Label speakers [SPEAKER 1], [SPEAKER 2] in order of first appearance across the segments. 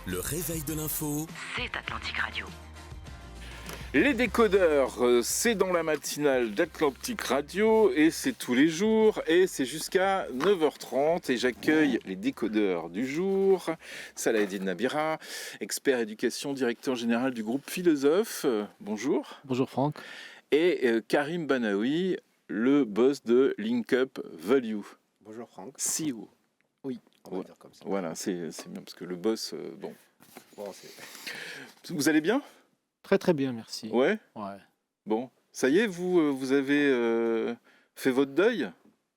[SPEAKER 1] Le réveil de l'info.
[SPEAKER 2] C'est Atlantic Radio.
[SPEAKER 3] Les décodeurs, c'est dans la matinale d'Atlantic Radio et c'est tous les jours et c'est jusqu'à 9h30 et j'accueille les décodeurs du jour. Salah Eddine Nabira, expert éducation, directeur général du groupe Philosophe. Bonjour.
[SPEAKER 4] Bonjour Franck.
[SPEAKER 3] Et Karim Banaoui, le boss de Link Up Value.
[SPEAKER 5] Bonjour Franck.
[SPEAKER 3] CEO.
[SPEAKER 5] Oui, on va dire comme ça.
[SPEAKER 3] Voilà, c'est bien parce que le boss, bon.
[SPEAKER 5] Bon,
[SPEAKER 3] Vous allez bien ?
[SPEAKER 4] Très très bien, merci.
[SPEAKER 3] Ouais.
[SPEAKER 4] Ouais.
[SPEAKER 3] Bon, ça y est, vous avez fait votre deuil ?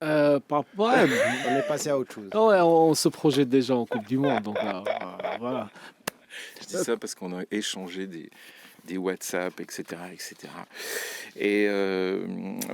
[SPEAKER 4] Ouais,
[SPEAKER 5] on est passé à autre chose.
[SPEAKER 4] ouais, on se projette déjà en Coupe du Monde, donc voilà.
[SPEAKER 3] Je dis ça parce qu'on a échangé des WhatsApp, etc., etc. Et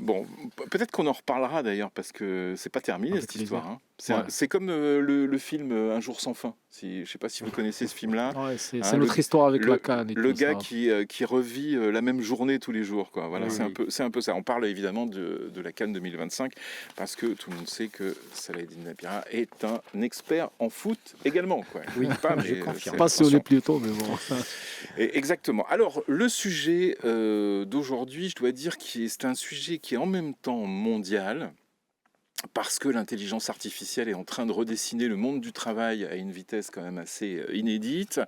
[SPEAKER 3] bon, peut-être qu'on en reparlera d'ailleurs parce que c'est pas terminé
[SPEAKER 4] Avec
[SPEAKER 3] cette
[SPEAKER 4] plaisir.
[SPEAKER 3] histoire. Hein.
[SPEAKER 4] Ouais.
[SPEAKER 3] C'est comme le film Un jour sans fin. Je sais pas si vous connaissez ce film-là.
[SPEAKER 4] Ouais, c'est
[SPEAKER 3] Hein,
[SPEAKER 4] notre histoire avec la CAN et
[SPEAKER 3] le
[SPEAKER 4] tout
[SPEAKER 3] gars
[SPEAKER 4] ça.
[SPEAKER 3] qui revit la même journée tous les jours, quoi. Voilà,
[SPEAKER 4] Oui.
[SPEAKER 3] c'est un peu ça. On parle évidemment de la CAN 2025 parce que tout le monde sait que Salah Eddine Nabira est un expert en foot également, quoi.
[SPEAKER 5] Oui,
[SPEAKER 3] pas,
[SPEAKER 5] je
[SPEAKER 3] mais,
[SPEAKER 5] confirme.
[SPEAKER 4] Pas si on est plus tôt, mais bon.
[SPEAKER 3] Exactement. Alors, le sujet d'aujourd'hui, je dois dire que c'est un sujet qui est en même temps mondial, parce que l'intelligence artificielle est en train de redessiner le monde du travail à une vitesse quand même assez inédite.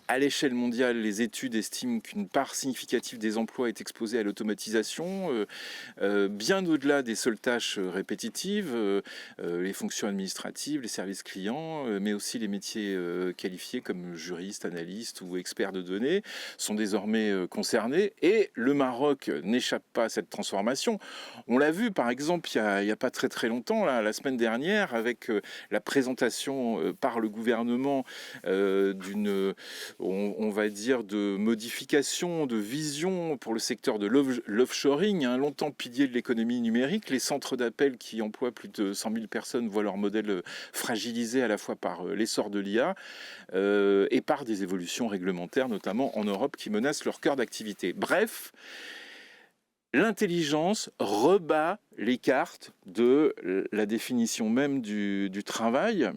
[SPEAKER 3] À l'échelle mondiale, les études estiment qu'une part significative des emplois est exposée à l'automatisation, bien au-delà des seules tâches répétitives, les fonctions administratives, les services clients, mais aussi les métiers qualifiés comme juristes, analystes ou experts de données sont désormais concernés. Et le Maroc n'échappe pas à cette transformation. On l'a vu par exemple il y a pas très longtemps, là, la semaine dernière, avec la présentation par le gouvernement d'une, on va dire, de modification, de vision pour le secteur de l'offshoring, hein, longtemps pilier de l'économie numérique. Les centres d'appel qui emploient plus de 100 000 personnes voient leur modèle fragilisé à la fois par l'essor de l'IA et par des évolutions réglementaires, notamment en Europe, qui menacent leur cœur d'activité. Bref, l'intelligence rebat les cartes de la définition même du travail.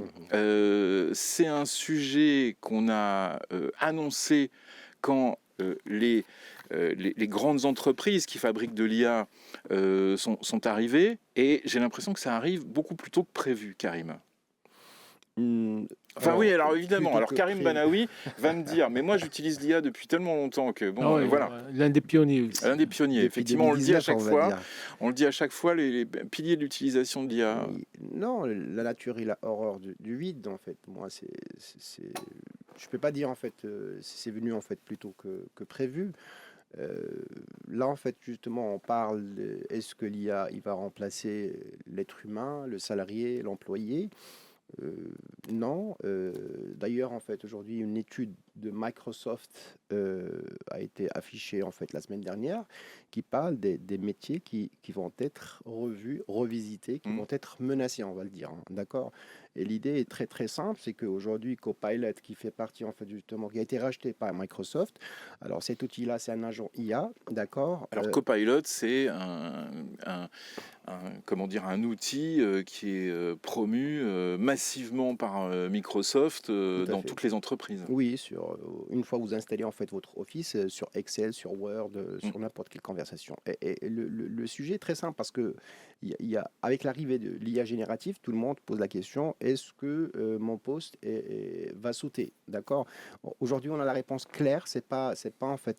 [SPEAKER 3] C'est un sujet qu'on a annoncé quand les grandes entreprises qui fabriquent de l'IA sont arrivées, et j'ai l'impression que ça arrive beaucoup plus tôt que prévu, Karim. Enfin oui, alors évidemment, alors Karim Banaoui va me dire, mais moi j'utilise l'IA depuis tellement longtemps que bon, voilà.
[SPEAKER 4] L'un des pionniers aussi.
[SPEAKER 3] L'un des pionniers,
[SPEAKER 5] Depuis
[SPEAKER 3] effectivement, on le dit à
[SPEAKER 5] 2019,
[SPEAKER 3] chaque
[SPEAKER 5] on va
[SPEAKER 3] fois.
[SPEAKER 5] dire.
[SPEAKER 3] On le dit à chaque fois, les piliers de l'utilisation de l'IA.
[SPEAKER 5] Oui. Non, la nature et la horreur du vide, en fait. Moi, je peux pas dire en fait, c'est venu en fait plus tôt que prévu. Là, en fait, justement, on parle est-ce que l'IA, il va remplacer l'être humain, le salarié, l'employé? Non. D'ailleurs, en fait, aujourd'hui, une étude de Microsoft a été affichée en fait la semaine dernière, qui parle des métiers qui vont être revus, revisités, qui vont être menacés, on va le dire. Hein, d'accord. Et l'idée est très très simple, c'est qu'aujourd'hui, Copilot, qui fait partie en fait justement, qui a été racheté par Microsoft. Alors cet outil-là, c'est un agent IA, d'accord.
[SPEAKER 3] Alors Copilot, c'est comment dire, un outil qui est promu massivement par Microsoft dans toutes les entreprises.
[SPEAKER 5] Oui, une fois que vous installez en fait votre Office sur Excel, sur Word, sur n'importe quelle conversation. Et le sujet est très simple parce que avec l'arrivée de l'IA générative, tout le monde pose la question, est-ce que mon poste va sauter, d'accord? Aujourd'hui, on a la réponse claire, c'est pas en fait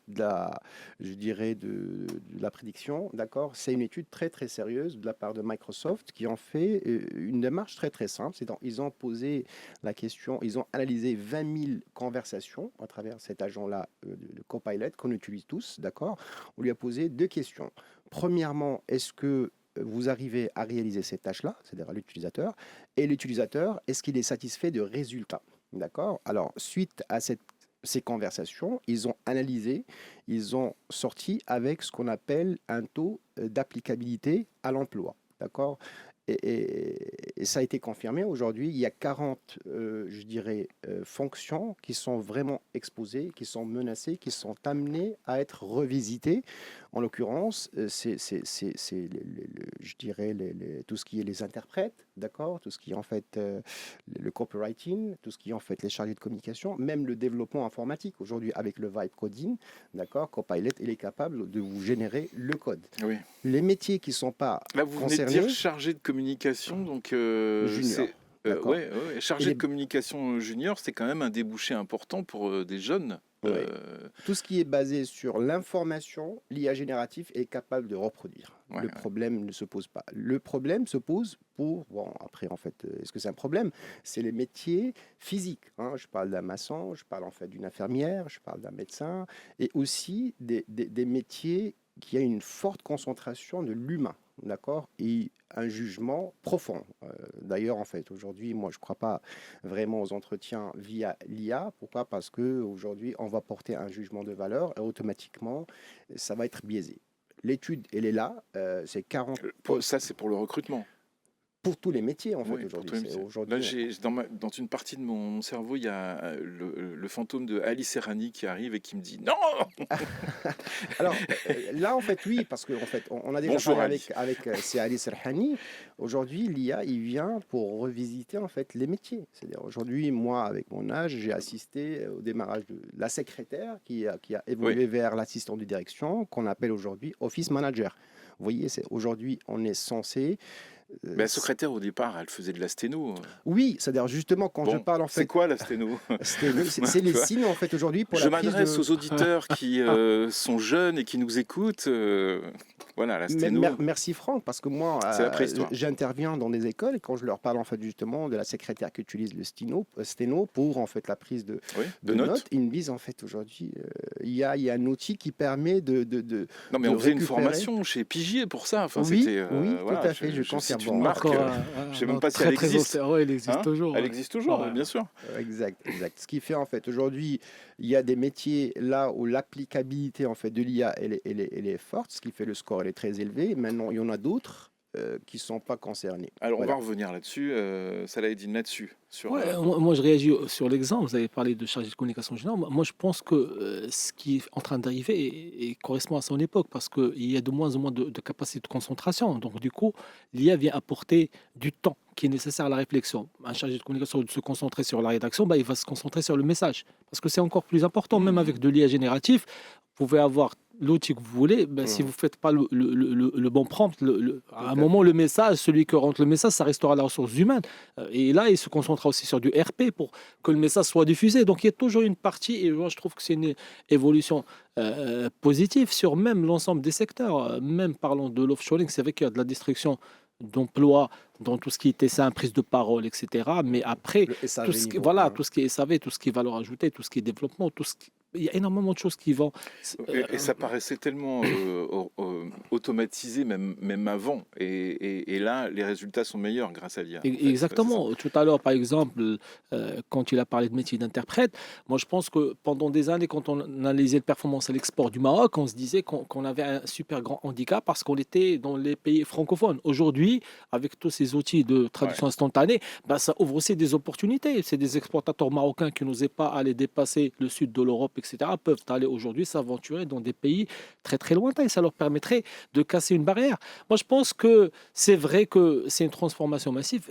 [SPEAKER 5] je dirais de la prédiction, d'accord? C'est une étude très très sérieuse de la part de Microsoft qui en fait une démarche très très simple. Ils ont posé la question, ils ont analysé 20 000 conversations à travers cet agent-là de Copilot qu'on utilise tous, d'accord? On lui a posé deux questions. Premièrement, est-ce que vous arrivez à réaliser cette tâche-là, c'est-à-dire à l'utilisateur, et l'utilisateur, est-ce qu'il est satisfait de résultats? D'accord? Alors, suite à ces conversations, ils ont analysé, ils ont sorti avec ce qu'on appelle un taux d'applicabilité à l'emploi. D'accord? Et ça a été confirmé aujourd'hui. Il y a 40, je dirais, fonctions qui sont vraiment exposées, qui sont menacées, qui sont amenées à être revisitées. En l'occurrence, je dirais, tout ce qui est les interprètes, d'accord, tout ce qui est en fait le copywriting, tout ce qui est en fait les chargés de communication, même le développement informatique. Aujourd'hui, avec le vibe coding, d'accord, Copilot, il est capable de vous générer le code.
[SPEAKER 3] Oui.
[SPEAKER 5] Les métiers qui ne sont pas
[SPEAKER 3] Là, vous venez de
[SPEAKER 5] concernés,
[SPEAKER 3] dire chargé de communication, donc
[SPEAKER 5] junior. D'accord.
[SPEAKER 3] ouais, chargé
[SPEAKER 5] Et
[SPEAKER 3] de communication junior, c'est quand même un débouché important pour des jeunes.
[SPEAKER 5] Ouais. Tout ce qui est basé sur l'information, l'IA génératif est capable de reproduire.
[SPEAKER 3] Ouais,
[SPEAKER 5] Le problème ne se pose pas. Le problème se pose pour, bon, après en fait, est-ce que c'est un problème? C'est les métiers physiques, hein. Je parle d'un maçon, je parle en fait d'une infirmière, je parle d'un médecin, et aussi des métiers qui a une forte concentration de l'humain, d'accord, et un jugement profond. D'ailleurs, en fait, aujourd'hui, moi, je ne crois pas vraiment aux entretiens via l'IA. Pourquoi? Parce qu'aujourd'hui, on va porter un jugement de valeur et automatiquement, ça va être biaisé. L'étude, elle est là. C'est 40
[SPEAKER 3] Ça, c'est pour le recrutement.
[SPEAKER 5] pour tous les métiers, en fait,
[SPEAKER 3] Oui, pour tous les
[SPEAKER 5] aujourd'hui.
[SPEAKER 3] métiers. Là, dans une partie de mon cerveau, il y a le fantôme de Ali Serrani qui arrive et qui me dit non.
[SPEAKER 5] Alors là, en fait, oui, parce qu'en fait, on a déjà
[SPEAKER 3] Bonjour,
[SPEAKER 5] parlé
[SPEAKER 3] Ali.
[SPEAKER 5] avec c'est Ali Serhani. Aujourd'hui, l'IA, il vient pour revisiter en fait les métiers. C'est-à-dire aujourd'hui, moi, avec mon âge, j'ai assisté au démarrage de la secrétaire qui a évolué vers l'assistant de direction qu'on appelle aujourd'hui Office Manager. Vous voyez, aujourd'hui, on est censé
[SPEAKER 3] La secrétaire, au départ, elle faisait de la sténo.
[SPEAKER 5] oui, c'est-à-dire justement quand je parle en
[SPEAKER 3] C'est
[SPEAKER 5] fait,
[SPEAKER 3] quoi la sténo?
[SPEAKER 5] c'est les signes en fait aujourd'hui pour
[SPEAKER 3] Je
[SPEAKER 5] la prise
[SPEAKER 3] m'adresse
[SPEAKER 5] de...
[SPEAKER 3] aux auditeurs qui sont jeunes et qui nous écoutent. Voilà, la sténo.
[SPEAKER 5] Merci Franck, parce que moi,
[SPEAKER 3] C'est la préhistoire.
[SPEAKER 5] j'interviens dans des écoles et quand je leur parle en fait justement de la secrétaire qui utilise le sténo pour en fait la prise de notes, ils me disent en fait aujourd'hui, il y a un outil qui permet de
[SPEAKER 3] Non, mais
[SPEAKER 5] de
[SPEAKER 3] on faisait une
[SPEAKER 5] récupérer.
[SPEAKER 3] formation chez Pigier pour ça. Enfin,
[SPEAKER 5] Oui,
[SPEAKER 3] c'était,
[SPEAKER 5] oui,
[SPEAKER 3] voilà,
[SPEAKER 5] tout à fait, je
[SPEAKER 3] cite
[SPEAKER 5] confirme.
[SPEAKER 3] une marque. Je sais même pas si elle existe.
[SPEAKER 4] Ouais, elle existe
[SPEAKER 3] Hein,
[SPEAKER 4] toujours.
[SPEAKER 3] elle
[SPEAKER 4] Ouais.
[SPEAKER 3] existe toujours,
[SPEAKER 4] Ouais.
[SPEAKER 3] bien sûr.
[SPEAKER 5] Exact. Ce qui fait en fait aujourd'hui, il y a des métiers là où l'applicabilité en fait de l'IA elle est forte, ce qui fait le score elle est très élevé. Maintenant, il y en a d'autres qui ne sont pas concernés.
[SPEAKER 3] Alors,
[SPEAKER 5] Voilà.
[SPEAKER 3] on va revenir là-dessus. Salah Eddine, là-dessus. Sur,
[SPEAKER 4] Ouais, moi, je réagis sur l'exemple. Vous avez parlé de chargé de communication générale. Moi, je pense que ce qui est en train d'arriver correspond à son époque parce qu'il y a de moins en moins de capacité de concentration. Donc, du coup, l'IA vient apporter du temps qui est nécessaire à la réflexion. Un chargé de communication, au lieu de se concentrer sur la rédaction, il va se concentrer sur le message parce que c'est encore plus important. Même avec de l'IA génératif, vous pouvez avoir l'outil que vous voulez, si vous ne faites pas le bon prompt, à un moment, le message, celui qui rentre le message, ça restera la ressource humaine. Et là, il se concentrera aussi sur du RP pour que le message soit diffusé. Donc, il y a toujours une partie, et moi, je trouve que c'est une évolution positive sur même l'ensemble des secteurs. Même parlons de l'offshoring, c'est vrai qu'il y a de la destruction d'emplois dans tout ce qui était ça, prise de parole, etc. Mais après,
[SPEAKER 5] Le SAV
[SPEAKER 4] tout ce qui,
[SPEAKER 5] niveau
[SPEAKER 4] voilà,
[SPEAKER 5] 1.
[SPEAKER 4] tout ce qui est SAV, tout ce qui est valeur ajoutée, tout ce qui est développement, il y a énormément de choses qui vont.
[SPEAKER 3] Et ça paraissait tellement automatisé, même avant. Et là, les résultats sont meilleurs grâce à l'IA.
[SPEAKER 4] Exactement. Tout à l'heure, par exemple, quand il a parlé de métier d'interprète, moi je pense que pendant des années, quand on analysait les performances à l'export du Maroc, on se disait qu'on avait un super grand handicap parce qu'on était dans les pays francophones. Aujourd'hui, avec tous ces outils de traduction instantanée, ça ouvre aussi des opportunités. C'est des exportateurs marocains qui n'osaient pas aller dépasser le sud de l'Europe, etc., peuvent aller aujourd'hui s'aventurer dans des pays très très lointains et ça leur permettrait de casser une barrière. Moi, je pense que c'est vrai que c'est une transformation massive,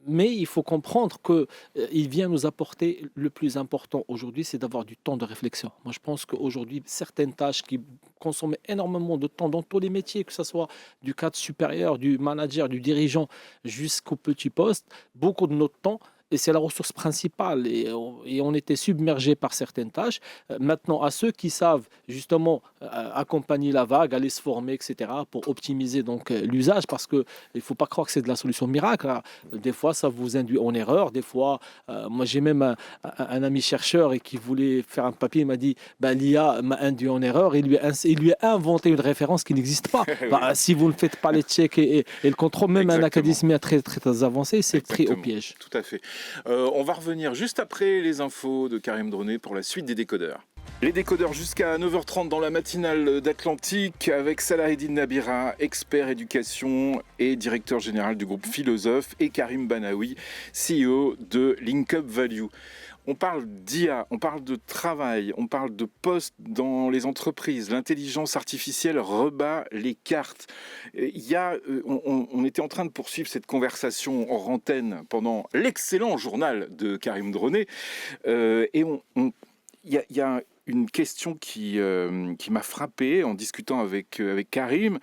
[SPEAKER 4] mais il faut comprendre qu'il vient nous apporter le plus important aujourd'hui, c'est d'avoir du temps de réflexion. Moi, je pense qu'aujourd'hui, certaines tâches qui consomment énormément de temps dans tous les métiers, que ce soit du cadre supérieur, du manager, du dirigeant, jusqu'au petit poste, beaucoup de notre temps, et c'est la ressource principale. Et on était submergé par certaines tâches. Maintenant, à ceux qui savent justement accompagner la vague, aller se former, etc., pour optimiser donc l'usage, parce qu'il ne faut pas croire que c'est de la solution miracle. Hein. Des fois, ça vous induit en erreur. Des fois, moi, j'ai même un ami chercheur et qui voulait faire un papier. Il m'a dit l'IA m'a induit en erreur. Il lui a inventé une référence qui n'existe pas. Si vous ne faites pas les checks et le contrôle, même un académicien très, très avancé, c'est pris au piège.
[SPEAKER 3] Tout à fait. On va revenir juste après les infos de Karim Droné pour la suite des décodeurs. Les décodeurs jusqu'à 9h30 dans la matinale d'Atlantique avec Salaheddine Nabira, expert éducation et directeur général du groupe Philosophe, et Karim Banaoui, CEO de Link Up Value. On parle d'IA, on parle de travail, on parle de postes dans les entreprises. L'intelligence artificielle rebat les cartes. On était en train de poursuivre cette conversation hors antenne pendant l'excellent journal de Karim Droné. Et il y a une question qui m'a frappé en discutant avec Karim.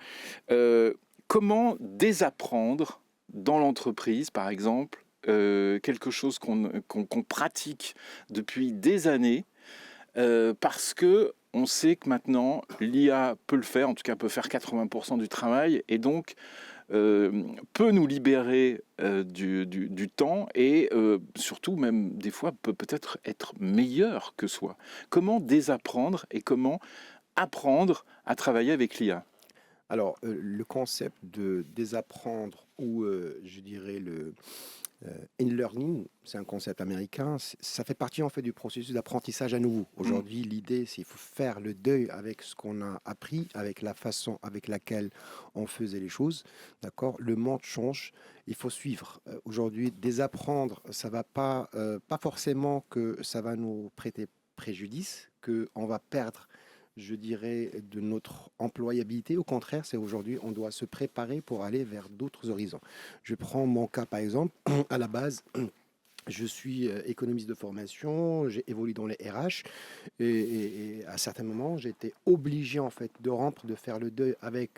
[SPEAKER 3] Comment désapprendre dans l'entreprise, par exemple, quelque chose qu'on pratique depuis des années, parce que on sait que maintenant l'IA peut le faire, en tout cas peut faire 80% du travail, et donc peut nous libérer du temps, et surtout même des fois peut-être être meilleur que soi. Comment désapprendre et comment apprendre à travailler avec l'IA?
[SPEAKER 5] Alors, le concept de désapprendre ou je dirais in-learning, c'est un concept américain, ça fait partie en fait du processus d'apprentissage à nouveau. Aujourd'hui, l'idée, c'est qu'il faut faire le deuil avec ce qu'on a appris, avec la façon avec laquelle on faisait les choses. D'accord? Le monde change, il faut suivre. Aujourd'hui, désapprendre, ça va pas forcément que ça va nous prêter préjudice, qu'on va perdre, je dirais, de notre employabilité. Au contraire, c'est aujourd'hui, on doit se préparer pour aller vers d'autres horizons. Je prends mon cas, par exemple. À la base, je suis économiste de formation, j'ai évolué dans les RH, et à certains moments, j'ai été obligé en fait de rompre, de faire le deuil avec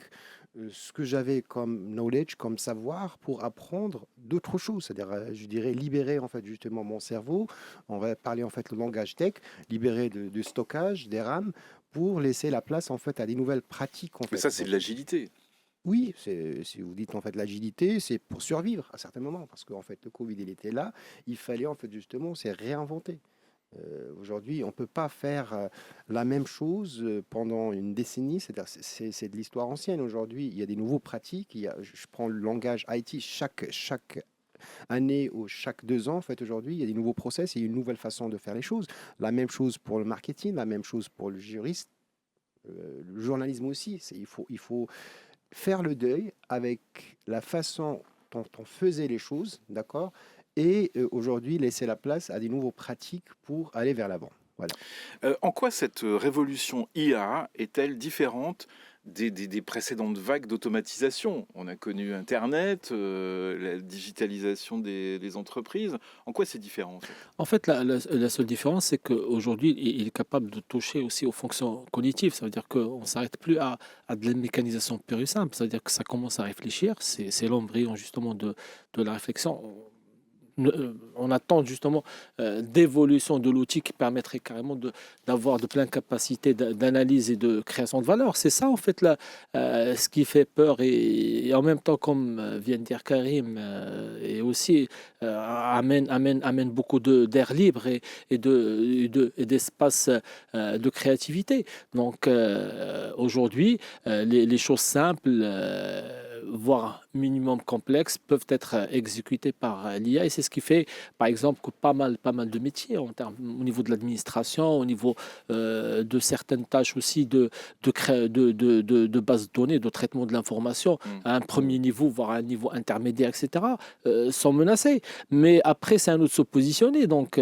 [SPEAKER 5] ce que j'avais comme knowledge, comme savoir, pour apprendre d'autres choses. C'est-à-dire, je dirais, libérer en fait justement mon cerveau. On va parler en fait le langage tech, libérer de stockage, des RAM, pour laisser la place en fait à des nouvelles pratiques en
[SPEAKER 3] Mais
[SPEAKER 5] fait.
[SPEAKER 3] ça, c'est de l'agilité.
[SPEAKER 5] Oui, si vous dites en fait l'agilité, c'est pour survivre à certains moments, parce qu'en fait le Covid il était là, il fallait en fait justement c'est réinventer. Aujourd'hui, on ne peut pas faire la même chose pendant une décennie, c'est-à-dire c'est de l'histoire ancienne. Aujourd'hui, il y a des nouveaux pratiques. Je prends le langage IT, chaque année ou chaque 2 ans, en fait, aujourd'hui, il y a des nouveaux process, il y a une nouvelle façon de faire les choses. La même chose pour le marketing, la même chose pour le juriste, le journalisme aussi. Il faut faire le deuil avec la façon dont on faisait les choses, d'accord? Et aujourd'hui, laisser la place à des nouveaux pratiques pour aller vers l'avant. Voilà.
[SPEAKER 3] En quoi cette révolution IA est-elle différente des précédentes vagues d'automatisation? On a connu Internet, la digitalisation des entreprises. En quoi c'est différent, en fait?
[SPEAKER 4] En fait, la seule différence, c'est qu'aujourd'hui, il est capable de toucher aussi aux fonctions cognitives. Ça veut dire qu'on ne s'arrête plus à de la mécanisation pure et simple. Ça veut dire que ça commence à réfléchir. C'est l'embryon justement de la réflexion. On attend justement d'évolution de l'outil qui permettrait carrément d'avoir de pleines capacités d'analyse et de création de valeur. C'est ça en fait là, ce qui fait peur, et en même temps, comme vient de dire Karim, et aussi amène beaucoup d'air libre et d'espace de créativité. Donc aujourd'hui, les choses simples, voire minimum complexes, peuvent être exécutées par l'IA, et c'est ce qui fait, par exemple, que pas mal de métiers au niveau de l'administration, au niveau de certaines tâches aussi de base de données, de traitement de l'information, à un premier niveau, voire à un niveau intermédiaire, etc., sont menacés. Mais après, c'est à nous de se positionner. Donc,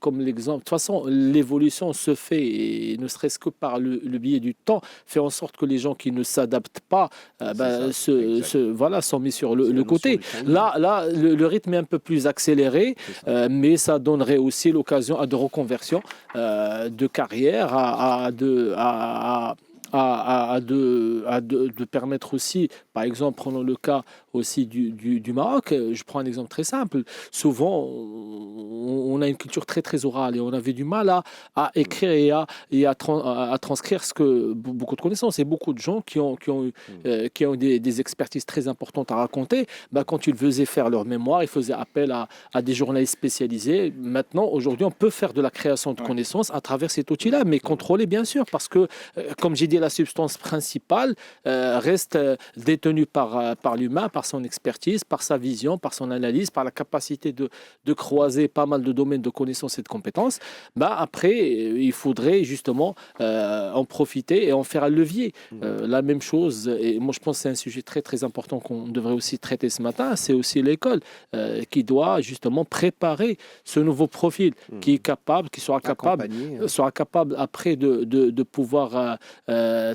[SPEAKER 4] comme l'exemple, de toute façon, l'évolution se fait, et ne serait-ce que par le biais du temps, fait en sorte que les gens qui ne s'adaptent pas sont mis sur le côté. Là, le rythme est un peu plus accéléré, mais ça donnerait aussi l'occasion à de reconversions de carrière, de permettre aussi, par exemple, prenons le cas aussi du Maroc. Je prends un exemple très simple. Souvent, on a une culture très très orale, et on avait du mal à écrire et à transcrire beaucoup de connaissances, et beaucoup de gens qui ont des expertises très importantes à raconter. Quand ils faisaient faire leur mémoire, ils faisaient appel à des journalistes spécialisés. Maintenant, aujourd'hui, on peut faire de la création de connaissances à travers cet outil-là, mais contrôlé bien sûr, parce que, comme j'ai dit est la substance principale, reste détenue par l'humain, par son expertise, par sa vision, par son analyse, par la capacité de croiser pas mal de domaines de connaissances et de compétences. Bah, après, il faudrait justement en profiter et en faire un levier. La même chose, et moi je pense que c'est un sujet très très important qu'on devrait aussi traiter ce matin, c'est aussi l'école qui doit justement préparer ce nouveau profil qui est capable, qui sera capable après de pouvoir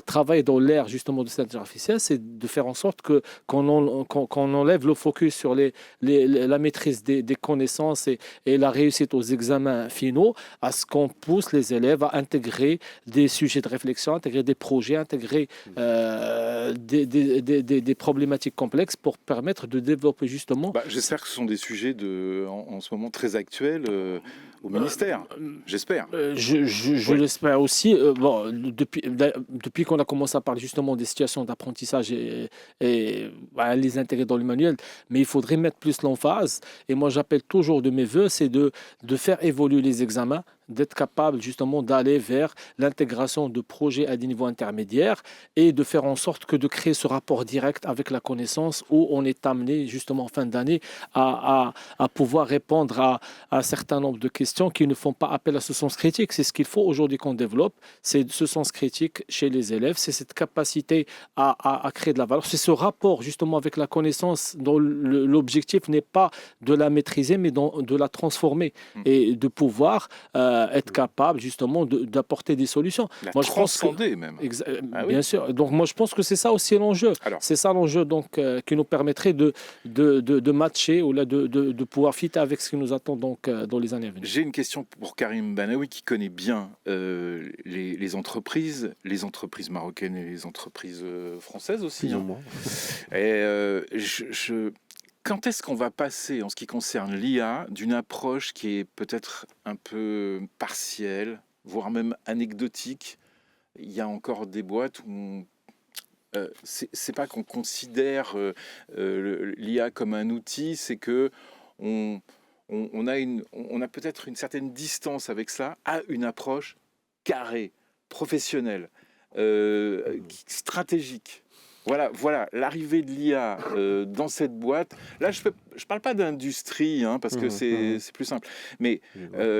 [SPEAKER 4] travailler dans l'ère justement de cette intelligence artificielle, c'est de faire en sorte qu'on enlève le focus sur la maîtrise des connaissances et la réussite aux examens finaux, à ce qu'on pousse les élèves à intégrer des sujets de réflexion, intégrer des projets, intégrer des problématiques complexes pour permettre de développer justement.
[SPEAKER 3] J'espère que ce sont des sujets en ce moment très actuels au ministère. J'espère.
[SPEAKER 4] Je l'espère aussi. Bon, depuis qu'on a commencé à parler justement des situations d'apprentissage et les intégrer dans le manuel, mais il faudrait mettre plus l'emphase. Et moi, j'appelle toujours de mes voeux, c'est de faire évoluer les examens, d'être capable justement d'aller vers l'intégration de projets à des niveaux intermédiaires et de faire en sorte que de créer ce rapport direct avec la connaissance où on est amené justement en fin d'année à pouvoir répondre à un certain nombre de questions qui ne font pas appel à ce sens critique. C'est ce qu'il faut aujourd'hui qu'on développe, c'est ce sens critique chez les élèves, c'est cette capacité à créer de la valeur, c'est ce rapport justement avec la connaissance dont l'objectif n'est pas de la maîtriser mais de la transformer et de pouvoir être capable justement d'apporter des solutions.
[SPEAKER 3] Moi, je pense que, même.
[SPEAKER 4] Bien sûr. Donc moi je pense que c'est ça aussi l'enjeu. C'est ça l'enjeu donc qui nous permettrait de matcher ou là de pouvoir fitter avec ce qui nous attend donc dans les années à venir.
[SPEAKER 3] J'ai une question pour Karim Banaoui qui connaît bien les entreprises marocaines et les entreprises françaises aussi.
[SPEAKER 5] Plus ou moins.
[SPEAKER 3] Et quand est-ce qu'on va passer, en ce qui concerne l'IA, d'une approche qui est peut-être un peu partielle, voire même anecdotique? Il y a encore des boîtes où c'est pas qu'on considère l'IA comme un outil, c'est que on a peut-être une certaine distance avec ça à une approche carrée, professionnelle, stratégique. Voilà, l'arrivée de l'IA dans cette boîte. Là, je parle pas d'industrie, parce que c'est plus simple. Mais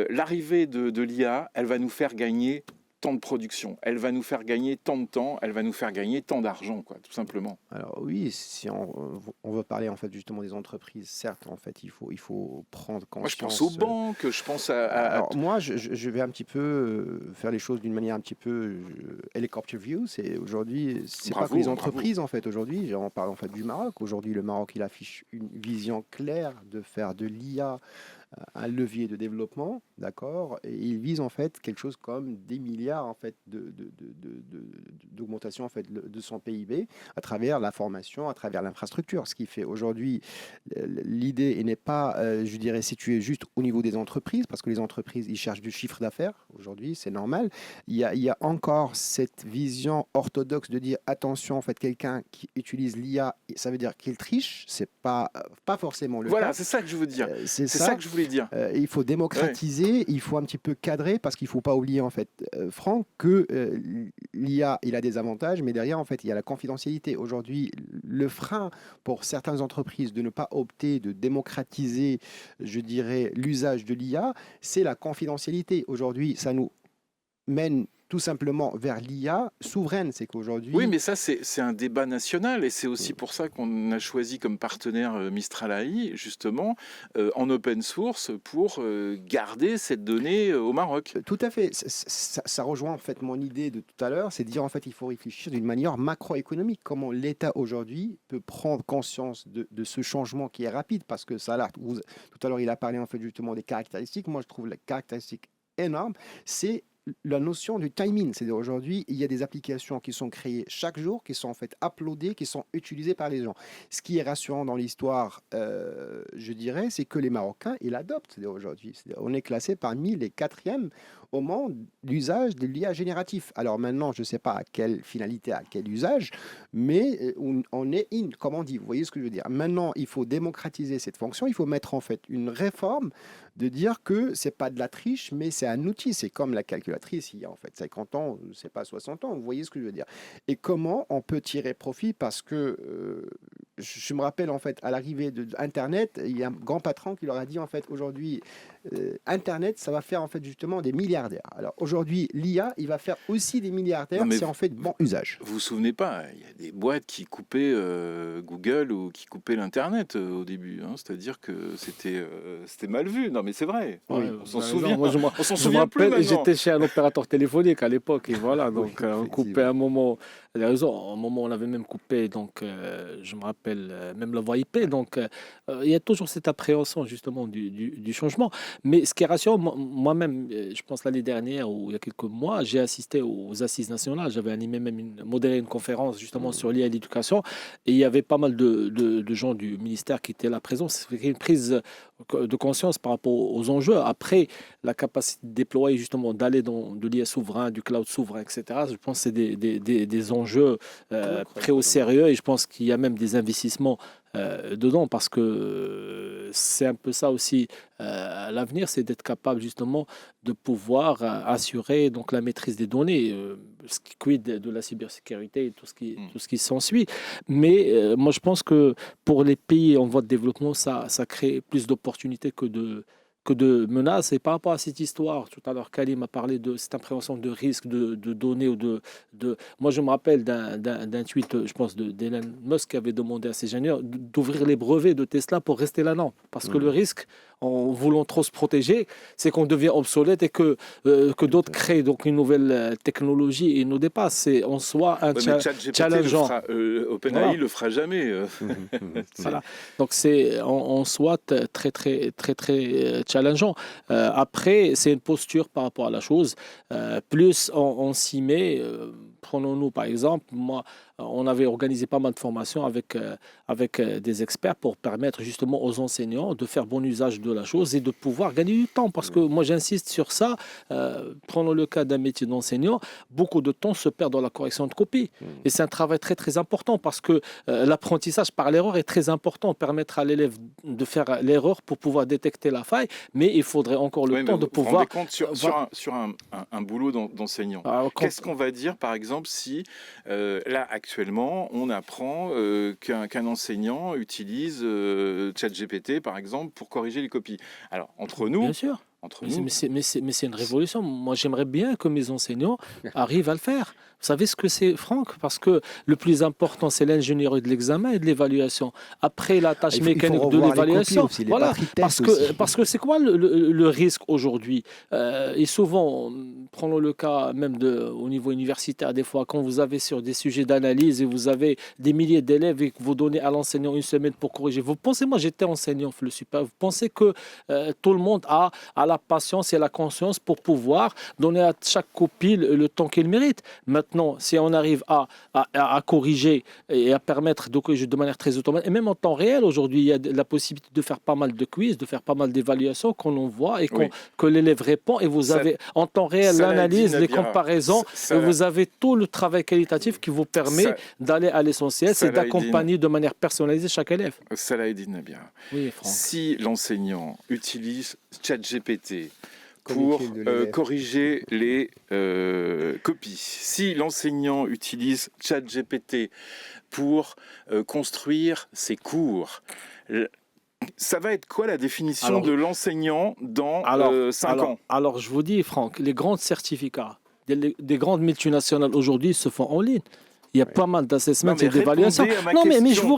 [SPEAKER 3] l'arrivée de l'IA, elle va nous faire gagner tant de production, elle va nous faire gagner tant de temps, elle va nous faire gagner tant d'argent, quoi, tout simplement.
[SPEAKER 5] Alors oui, si on veut parler en fait justement des entreprises, certes, en fait, il faut prendre conscience.
[SPEAKER 3] Moi, je pense aux banques, je pense
[SPEAKER 5] Alors, moi, je vais un petit peu faire les choses d'une manière un petit peu helicopter view. C'est aujourd'hui, c'est pas que les entreprises en fait. Aujourd'hui, on parle en fait du Maroc. Aujourd'hui, le Maroc, il affiche une vision claire de faire de l'IA un levier de développement, d'accord, et il vise en fait quelque chose comme des milliards en fait d'augmentation en fait de son PIB à travers la formation, à travers l'infrastructure. Ce qui fait aujourd'hui, l'idée n'est pas, je dirais, située juste au niveau des entreprises, parce que les entreprises, ils cherchent du chiffre d'affaires. Aujourd'hui, c'est normal. Il y a encore cette vision orthodoxe de dire attention, en fait, quelqu'un qui utilise l'IA, ça veut dire qu'il triche. C'est pas forcément le cas.
[SPEAKER 3] Voilà, c'est ça que je veux dire. C'est ça que je voulais dire.
[SPEAKER 5] Il faut démocratiser, il faut un petit peu cadrer, parce qu'il ne faut pas oublier, en fait, Franck, que l'IA, il a des avantages, mais derrière, en fait, il y a la confidentialité. Aujourd'hui, le frein pour certaines entreprises de ne pas opter de démocratiser, je dirais, l'usage de l'IA, c'est la confidentialité. Aujourd'hui, ça nous mène tout simplement vers l'IA souveraine. C'est qu'aujourd'hui...
[SPEAKER 3] Oui, mais ça, c'est un débat national, et c'est aussi pour ça qu'on a choisi comme partenaire Mistral AI, justement, en open source, pour garder cette donnée au Maroc.
[SPEAKER 5] Tout à fait. Ça rejoint en fait mon idée de tout à l'heure, c'est de dire en fait il faut réfléchir d'une manière macroéconomique. Comment l'État aujourd'hui peut prendre conscience de ce changement qui est rapide, parce que ça, là, tout à l'heure il a parlé en fait justement des caractéristiques. Moi je trouve la caractéristique énorme, c'est la notion du timing. C'est-à-dire aujourd'hui, il y a des applications qui sont créées chaque jour, qui sont en fait uploadées, qui sont utilisées par les gens. Ce qui est rassurant dans l'histoire, je dirais, c'est que les Marocains, ils l'adoptent. C'est-à-dire aujourd'hui, on est classé parmi les 4e moment d'usage de l'IA génératif. Alors maintenant, je ne sais pas à quelle finalité, à quel usage, mais on est in, comme on dit. Vous voyez ce que je veux dire? Maintenant, il faut démocratiser cette fonction. Il faut mettre en fait une réforme de dire que c'est pas de la triche, mais c'est un outil. C'est comme la calculatrice il y a en fait 50 ans, c'est pas 60 ans. Vous voyez ce que je veux dire? Et comment on peut tirer profit? Parce que je me rappelle en fait à l'arrivée de Internet, il y a un grand patron qui leur a dit en fait aujourd'hui Internet, ça va faire en fait justement des milliardaires. Alors aujourd'hui, l'IA, il va faire aussi des milliardaires.
[SPEAKER 3] Non, mais
[SPEAKER 5] C'est en fait bon usage.
[SPEAKER 3] vous vous souvenez pas, il y a des boîtes qui coupaient Google ou qui coupaient l'Internet au début. Hein, c'est-à-dire que c'était mal vu. Non, mais c'est vrai.
[SPEAKER 4] Ouais,
[SPEAKER 3] On s'en
[SPEAKER 4] vous avez raison.
[SPEAKER 3] souvient.
[SPEAKER 4] Moi,
[SPEAKER 3] On s'en
[SPEAKER 4] je me
[SPEAKER 3] souvient plus
[SPEAKER 4] rappelle,
[SPEAKER 3] maintenant.
[SPEAKER 4] j'étais chez un opérateur téléphonique à l'époque, et voilà,
[SPEAKER 5] Oui,
[SPEAKER 4] donc on coupait
[SPEAKER 5] effectivement.
[SPEAKER 4] un moment, il a raison, à un moment on avait même coupé, donc je me rappelle même la voie IP, donc il y a toujours cette appréhension justement du changement. Mais ce qui est rassurant, moi-même, je pense l'année dernière ou il y a quelques mois, j'ai assisté aux Assises nationales, j'avais animé même modéré une conférence justement sur l'IA et l'éducation, et il y avait pas mal de gens du ministère qui étaient là présents. C'était une prise de conscience par rapport aux enjeux. Après, la capacité de déployer, justement, d'aller dans de l'IA souverain, du cloud souverain, etc., je pense que c'est des enjeux pris au sérieux et je pense qu'il y a même des investissements dedans parce que c'est un peu ça aussi l'avenir, c'est d'être capable justement de pouvoir assurer donc la maîtrise des données, ce qui quid de la cybersécurité et tout ce qui s'ensuit. Mais moi, je pense que pour les pays en voie de développement, ça crée plus d'opportunités que de menaces. Et par rapport à cette histoire, tout à l'heure, Kalim a parlé de cette appréhension de risque de données ou de... Moi, je me rappelle d'un tweet, je pense, d'Elon Musk qui avait demandé à ses ingénieurs d'ouvrir les brevets de Tesla pour rester là-dedans. Parce que le risque, en voulant trop se protéger, c'est qu'on devient obsolète et que d'autres créent donc une nouvelle technologie et nous dépassent. C'est en soi un
[SPEAKER 3] Ouais, mais ChatGPT
[SPEAKER 4] challengeant.
[SPEAKER 3] OpenAI
[SPEAKER 4] Voilà.
[SPEAKER 3] le fera jamais.
[SPEAKER 4] Voilà. Donc c'est en soi très très très très challengeant. Après, c'est une posture par rapport à la chose. Plus on s'y met. Prenons-nous par exemple, moi, on avait organisé pas mal de formations avec des experts pour permettre justement aux enseignants de faire bon usage de la chose et de pouvoir gagner du temps. Parce que moi, j'insiste sur ça. Prenons le cas d'un métier d'enseignant. Beaucoup de temps se perd dans la correction de copies. Et c'est un travail très très important parce que l'apprentissage par l'erreur est très important. Permettre à l'élève de faire l'erreur pour pouvoir détecter la faille. Mais il faudrait encore le
[SPEAKER 3] Oui, mais
[SPEAKER 4] temps de
[SPEAKER 3] vous vous
[SPEAKER 4] pouvoir...
[SPEAKER 3] rendez compte sur un boulot d'enseignant. Qu'est-ce qu'on va dire, par exemple, si là, actuellement, on apprend qu'un enseignant utilise ChatGPT, par exemple, pour corriger les copies. Alors, entre nous,
[SPEAKER 4] Bien sûr. Mais c'est une révolution. Moi, j'aimerais bien que mes enseignants arrivent à le faire. Vous savez ce que c'est, Franck? Parce que le plus important, c'est l'ingénierie de l'examen et de l'évaluation. Après, la tâche
[SPEAKER 5] Il faut
[SPEAKER 4] mécanique de
[SPEAKER 5] revoir les copies
[SPEAKER 4] l'évaluation.
[SPEAKER 5] aussi, les
[SPEAKER 4] Voilà.
[SPEAKER 5] batteries de tests aussi.
[SPEAKER 4] Parce que c'est quoi le risque aujourd'hui? Et souvent, prenons le cas même au niveau universitaire, des fois, quand vous avez sur des sujets d'analyse et vous avez des milliers d'élèves et que vous donnez à l'enseignant une semaine pour corriger. Vous pensez, moi j'étais enseignant, le super, vous pensez que tout le monde a la patience et la conscience pour pouvoir donner à chaque copie le temps qu'il mérite. Maintenant, si on arrive à corriger et à permettre de corriger de manière très automatique, et même en temps réel, aujourd'hui, il y a la possibilité de faire pas mal de quiz, de faire pas mal d'évaluations qu'on envoie et que l'élève répond. Et vous avez en temps réel l'analyse, les comparaisons, et vous avez tout le travail qualitatif qui vous permet d'aller à l'essentiel, c'est d'accompagner de manière personnalisée chaque élève.
[SPEAKER 3] Salah-Eddine Nabia.
[SPEAKER 4] Oui, Franck.
[SPEAKER 3] Si l'enseignant utilise ChatGPT pour corriger les copies, si l'enseignant utilise ChatGPT pour construire ses cours, ça va être quoi la définition de l'enseignant dans 5 ans?
[SPEAKER 4] Alors, je vous dis, Franck, les grands certificats des grandes multinationales aujourd'hui se font en ligne. Il y a pas mal d'assessments et d'évaluations. Non, mais je vous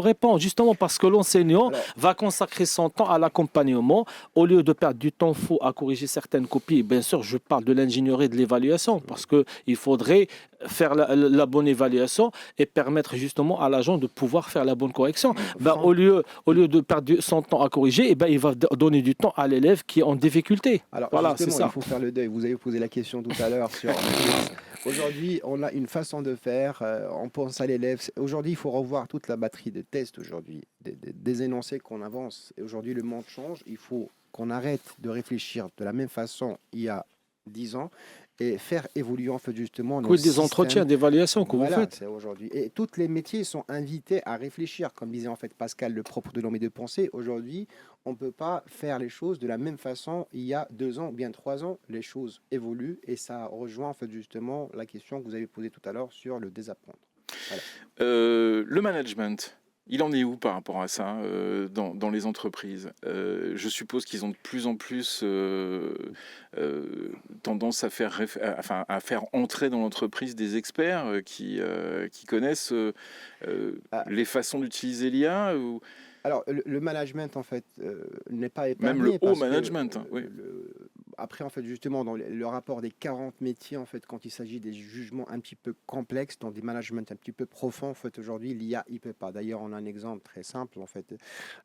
[SPEAKER 4] réponds, justement parce que l'enseignant va consacrer son temps à l'accompagnement au lieu de perdre du temps fou à corriger certaines copies. Bien sûr, je parle de l'ingénierie de l'évaluation parce qu'il faudrait faire la bonne évaluation et permettre justement à l'agent de pouvoir faire la bonne correction. Au lieu de perdre son temps à corriger, il va donner du temps à l'élève qui est en difficulté.
[SPEAKER 5] Alors,
[SPEAKER 4] voilà, c'est ça.
[SPEAKER 5] Il faut faire le deuil. Vous avez posé la question tout à l'heure sur... Aujourd'hui, on a une façon de faire, on pense à l'élève. Aujourd'hui, il faut revoir toute la batterie de tests aujourd'hui, des énoncés qu'on avance. Et aujourd'hui, le monde change. Il faut qu'on arrête de réfléchir de la même façon il y a 10 ans et faire évoluer en fait justement nos
[SPEAKER 4] Quid des entretiens,
[SPEAKER 5] systèmes.
[SPEAKER 4] d'évaluation que vous
[SPEAKER 5] Voilà,
[SPEAKER 4] faites?
[SPEAKER 5] c'est aujourd'hui. Et tous les métiers sont invités à réfléchir. Comme disait en fait Pascal, le propre de l'homme et de penser. Aujourd'hui, on ne peut pas faire les choses de la même façon il y a 2 ans ou bien 3 ans. Les choses évoluent et ça rejoint en fait justement la question que vous avez posée tout à l'heure sur le désapprendre. Voilà.
[SPEAKER 3] Le management, il en est où par rapport à ça dans les entreprises? Je suppose qu'ils ont de plus en plus tendance à à faire entrer dans l'entreprise des experts qui connaissent
[SPEAKER 5] Ah,
[SPEAKER 3] les façons d'utiliser l'IA, ou
[SPEAKER 5] alors, le management, en fait, n'est pas
[SPEAKER 3] même le
[SPEAKER 5] épargné
[SPEAKER 3] haut
[SPEAKER 5] parce que
[SPEAKER 3] management, hein, oui.
[SPEAKER 5] après, en fait, justement, dans le rapport des 40 métiers, en fait, quand il s'agit des jugements un petit peu complexes, dans des managements un petit peu profonds, en fait, aujourd'hui, l'IA, il peut pas. D'ailleurs, on a un exemple très simple, en fait.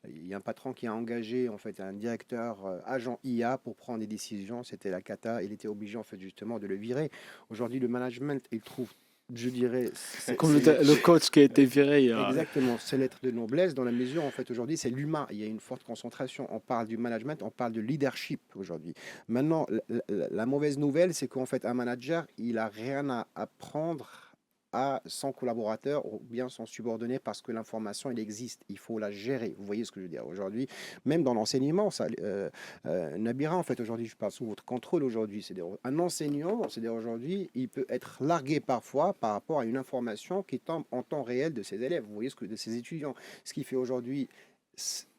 [SPEAKER 5] Il y a un patron qui a engagé, en fait, un directeur agent IA pour prendre des décisions. C'était la cata. Il était obligé, en fait, justement, de le virer. Aujourd'hui, le management, il trouve, je dirais,
[SPEAKER 4] Comme le coach qui a été viré il y a...
[SPEAKER 5] exactement, c'est l'être de noblesse dans la mesure, en fait, aujourd'hui, c'est l'humain. Il y a une forte concentration. On parle du management, on parle de leadership aujourd'hui. Maintenant, la mauvaise nouvelle, c'est qu'en fait, un manager, il a rien à apprendre à son collaborateur ou bien son subordonné parce que l'information, elle existe. Il faut la gérer. Vous voyez ce que je veux dire aujourd'hui? Même dans l'enseignement, ça, Nabira, en fait, aujourd'hui, je parle sous votre contrôle aujourd'hui. C'est-à-dire, un enseignant, c'est-à-dire aujourd'hui, il peut être largué parfois par rapport à une information qui tombe en temps réel de ses élèves. Vous voyez ce que de ses étudiants. Ce qui fait aujourd'hui,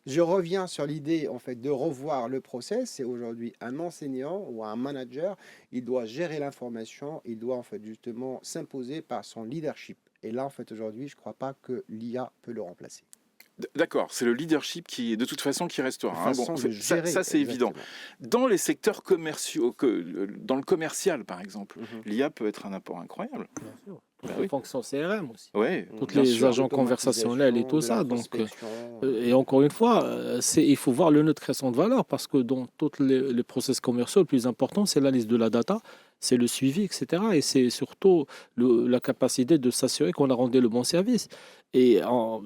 [SPEAKER 5] je reviens sur l'idée en fait de revoir le process. C'est aujourd'hui un enseignant ou un manager, il doit gérer l'information, il doit en fait justement s'imposer par son leadership. Et là, en fait, aujourd'hui, je ne crois pas que l'IA peut le remplacer.
[SPEAKER 3] D'accord, c'est le leadership qui, de toute façon, qui restera, hein. Bon,
[SPEAKER 5] Façon de
[SPEAKER 3] ça,
[SPEAKER 5] gérer,
[SPEAKER 3] ça, c'est évident.
[SPEAKER 5] exactement.
[SPEAKER 3] Dans les secteurs commerciaux, dans le commercial, par exemple,
[SPEAKER 5] Mhm.
[SPEAKER 3] l'IA peut être un apport incroyable.
[SPEAKER 4] Bien sûr.
[SPEAKER 3] Bah
[SPEAKER 4] Toutes les
[SPEAKER 3] oui.
[SPEAKER 4] fonctions CRM aussi.
[SPEAKER 3] Ouais,
[SPEAKER 4] Toutes
[SPEAKER 3] bien
[SPEAKER 4] les
[SPEAKER 3] sûr.
[SPEAKER 4] agents conversationnels et tout
[SPEAKER 5] L'automatisation, de
[SPEAKER 4] ça.
[SPEAKER 5] la
[SPEAKER 4] Donc,
[SPEAKER 5] prospection.
[SPEAKER 4] et encore une fois, il faut voir le nœud de création de valeur parce que dans tous les process commerciaux, le plus important, c'est l'analyse de la data, c'est le suivi, etc. Et c'est surtout la capacité de s'assurer qu'on a rendu le bon service. Et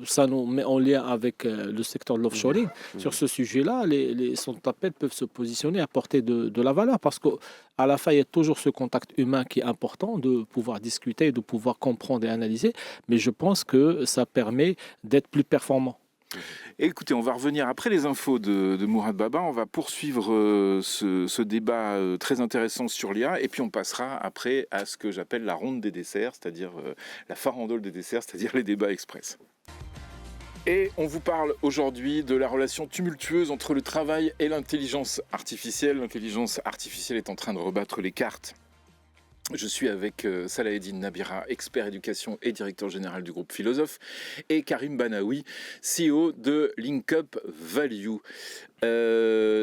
[SPEAKER 4] ça nous met en lien avec le secteur de l'offshoring. Sur ce sujet-là, les centres d'appel peuvent se positionner, apporter de la valeur parce qu'à la fin, il y a toujours ce contact humain qui est important de pouvoir discuter, de pouvoir comprendre et analyser. Mais je pense que ça permet d'être plus performant.
[SPEAKER 3] Écoutez, on va revenir après les infos de Mourad Baba. On va poursuivre ce débat très intéressant sur l'IA. Et puis on passera après à ce que j'appelle la ronde des desserts, c'est-à-dire la farandole des desserts, c'est-à-dire les débats express. Et on vous parle aujourd'hui de la relation tumultueuse entre le travail et l'intelligence artificielle. L'intelligence artificielle est en train de rebattre les cartes. Je suis avec Salaheddine Nabira, expert éducation et directeur général du groupe Philosophe, et Karim Banaoui, CEO de LinkUp Value.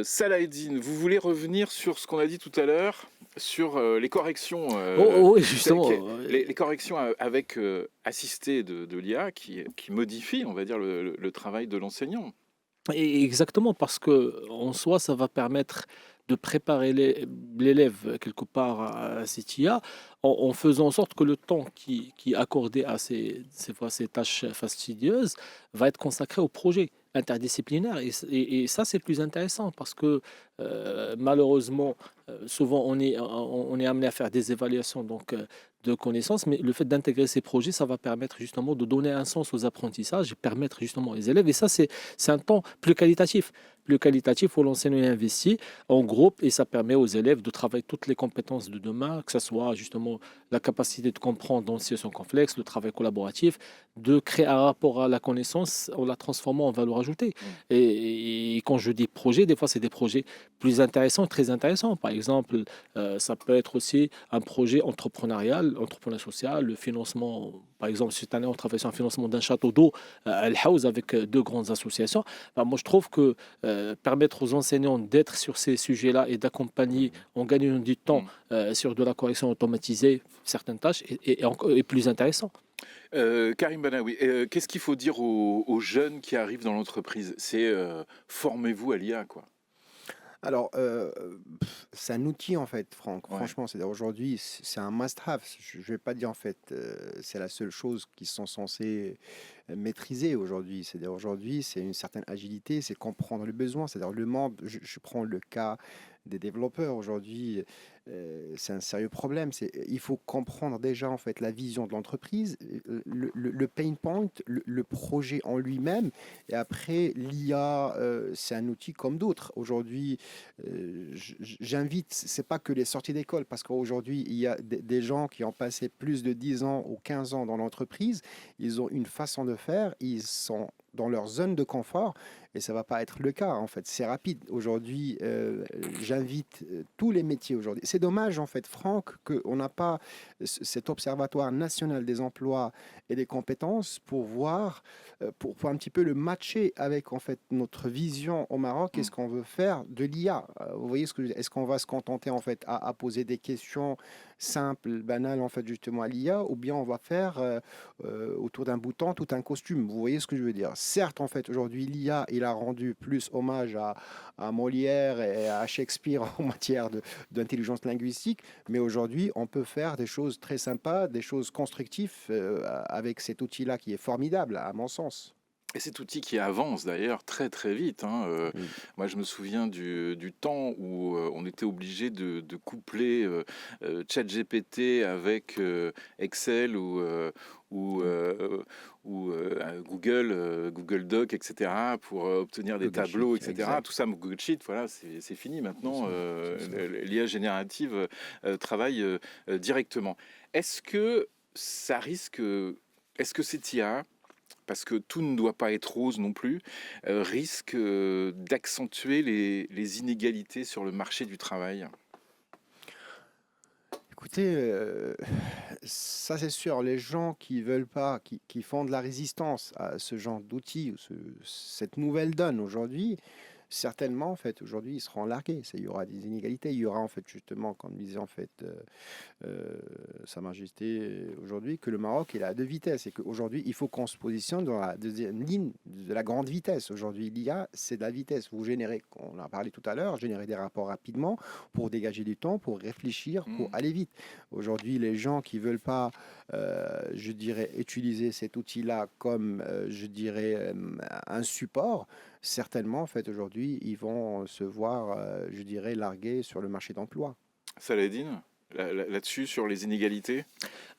[SPEAKER 3] Salaheddine, vous voulez revenir sur ce qu'on a dit tout à l'heure, sur les corrections,
[SPEAKER 4] Oui, justement.
[SPEAKER 3] les corrections avec assistées de l'IA qui modifient, on va dire, le travail de l'enseignant.
[SPEAKER 4] Et exactement, parce que en soi, ça va permettre de préparer l'élève quelque part à cette IA en faisant en sorte que le temps qui est accordé à ces tâches fastidieuses va être consacré au projet interdisciplinaire. Et ça, c'est plus intéressant parce que malheureusement, souvent, on est amené à faire des évaluations de connaissances, mais le fait d'intégrer ces projets, ça va permettre justement de donner un sens aux apprentissages et permettre justement aux élèves. Et ça, c'est un temps plus qualitatif où l'enseignant est investi en groupe et ça permet aux élèves de travailler toutes les compétences de demain, que ce soit justement la capacité de comprendre dans une situation complexe, le travail collaboratif, de créer un rapport à la connaissance en la transformant en valeur ajoutée. Et quand je dis projet, des fois, c'est des projets plus intéressants, très intéressants. Par exemple, ça peut être aussi un projet entrepreneurial, entrepreneurial social, le financement. Par exemple, cette année, on travaille sur un financement d'un château d'eau, Al House, avec deux grandes associations. Ben, moi, je trouve que permettre aux enseignants d'être sur ces sujets-là et d'accompagner en gagnant du temps sur de la correction automatisée, certaines tâches, est plus intéressant.
[SPEAKER 3] Karim Banaoui, qu'est-ce qu'il faut dire aux jeunes qui arrivent dans l'entreprise? C'est formez-vous à l'IA, quoi.
[SPEAKER 5] Alors, c'est un outil en fait, Franck.
[SPEAKER 3] Ouais.
[SPEAKER 5] Franchement, c'est aujourd'hui, c'est un must-have. Je vais pas dire en fait, c'est la seule chose qu'ils sont censés maîtriser aujourd'hui. C'est-à-dire aujourd'hui, c'est une certaine agilité, c'est comprendre le besoin. C'est-à-dire le monde. Je prends le cas des développeurs aujourd'hui. c'est un sérieux problème. Il faut comprendre déjà en fait la vision de l'entreprise, le pain point, le projet en lui-même. Et après, l'IA, c'est un outil comme d'autres. Aujourd'hui, j'invite, c'est pas que les sorties d'école, parce qu'aujourd'hui, il y a des gens qui ont passé plus de 10 ans ou 15 ans dans l'entreprise. Ils ont une façon de faire, ils sont dans leur zone de confort et ça va pas être le cas en fait. C'est rapide. Aujourd'hui, j'invite tous les métiers aujourd'hui. C'est dommage en fait, Franck, qu'on n'a pas cet observatoire national des emplois et des compétences pour voir, pour un petit peu le matcher avec en fait notre vision au Maroc. Qu'est-ce qu'on veut faire de l'IA? Vous voyez ce que je veux dire? Est-ce qu'on va se contenter en fait à poser des questions simples, banales en fait justement à l'IA, ou bien on va faire autour d'un bouton tout un costume? Vous voyez ce que je veux dire? Certes, en fait, aujourd'hui, l'IA, il a rendu plus hommage à Molière et à Shakespeare en matière d'intelligence linguistique, mais aujourd'hui, on peut faire des choses très sympas, des choses constructives avec cet outil-là qui est formidable, à mon sens.
[SPEAKER 3] Et cet outil qui avance d'ailleurs très très vite, hein.
[SPEAKER 5] Oui.
[SPEAKER 3] Moi je me souviens du temps où on était obligé de coupler ChatGPT avec Excel ou Google Doc, etc., pour obtenir des
[SPEAKER 5] Google
[SPEAKER 3] tableaux,
[SPEAKER 5] Sheet,
[SPEAKER 3] etc.
[SPEAKER 5] exact.
[SPEAKER 3] Tout ça, Google Sheet, voilà, c'est fini maintenant.
[SPEAKER 5] C'est ça.
[SPEAKER 3] L'IA générative travaille directement. Est-ce que ça risque, est-ce que cette IA, parce que tout ne doit pas être rose non plus, risque d'accentuer les inégalités sur le marché du travail?
[SPEAKER 5] Écoutez, ça c'est sûr, les gens qui veulent pas, qui font de la résistance à ce genre d'outils, ou cette nouvelle donne aujourd'hui, certainement en fait aujourd'hui ils seront largués. Il y aura des inégalités, il y aura en fait justement, comme disait en fait Sa Majesté aujourd'hui, que le Maroc il est à deux vitesses et qu'aujourd'hui il faut qu'on se positionne dans la deuxième ligne de la grande vitesse. Aujourd'hui l'IA c'est de la vitesse. Vous générez, on en a parlé tout à l'heure, générer des rapports rapidement pour dégager du temps, pour réfléchir, pour aller vite. Aujourd'hui les gens qui veulent pas, je dirais, utiliser cet outil-là comme, je dirais, un support, certainement en fait aujourd'hui ils vont se voir, je dirais, largués sur le marché d'emploi.
[SPEAKER 3] Saladin, là-dessus, sur les inégalités?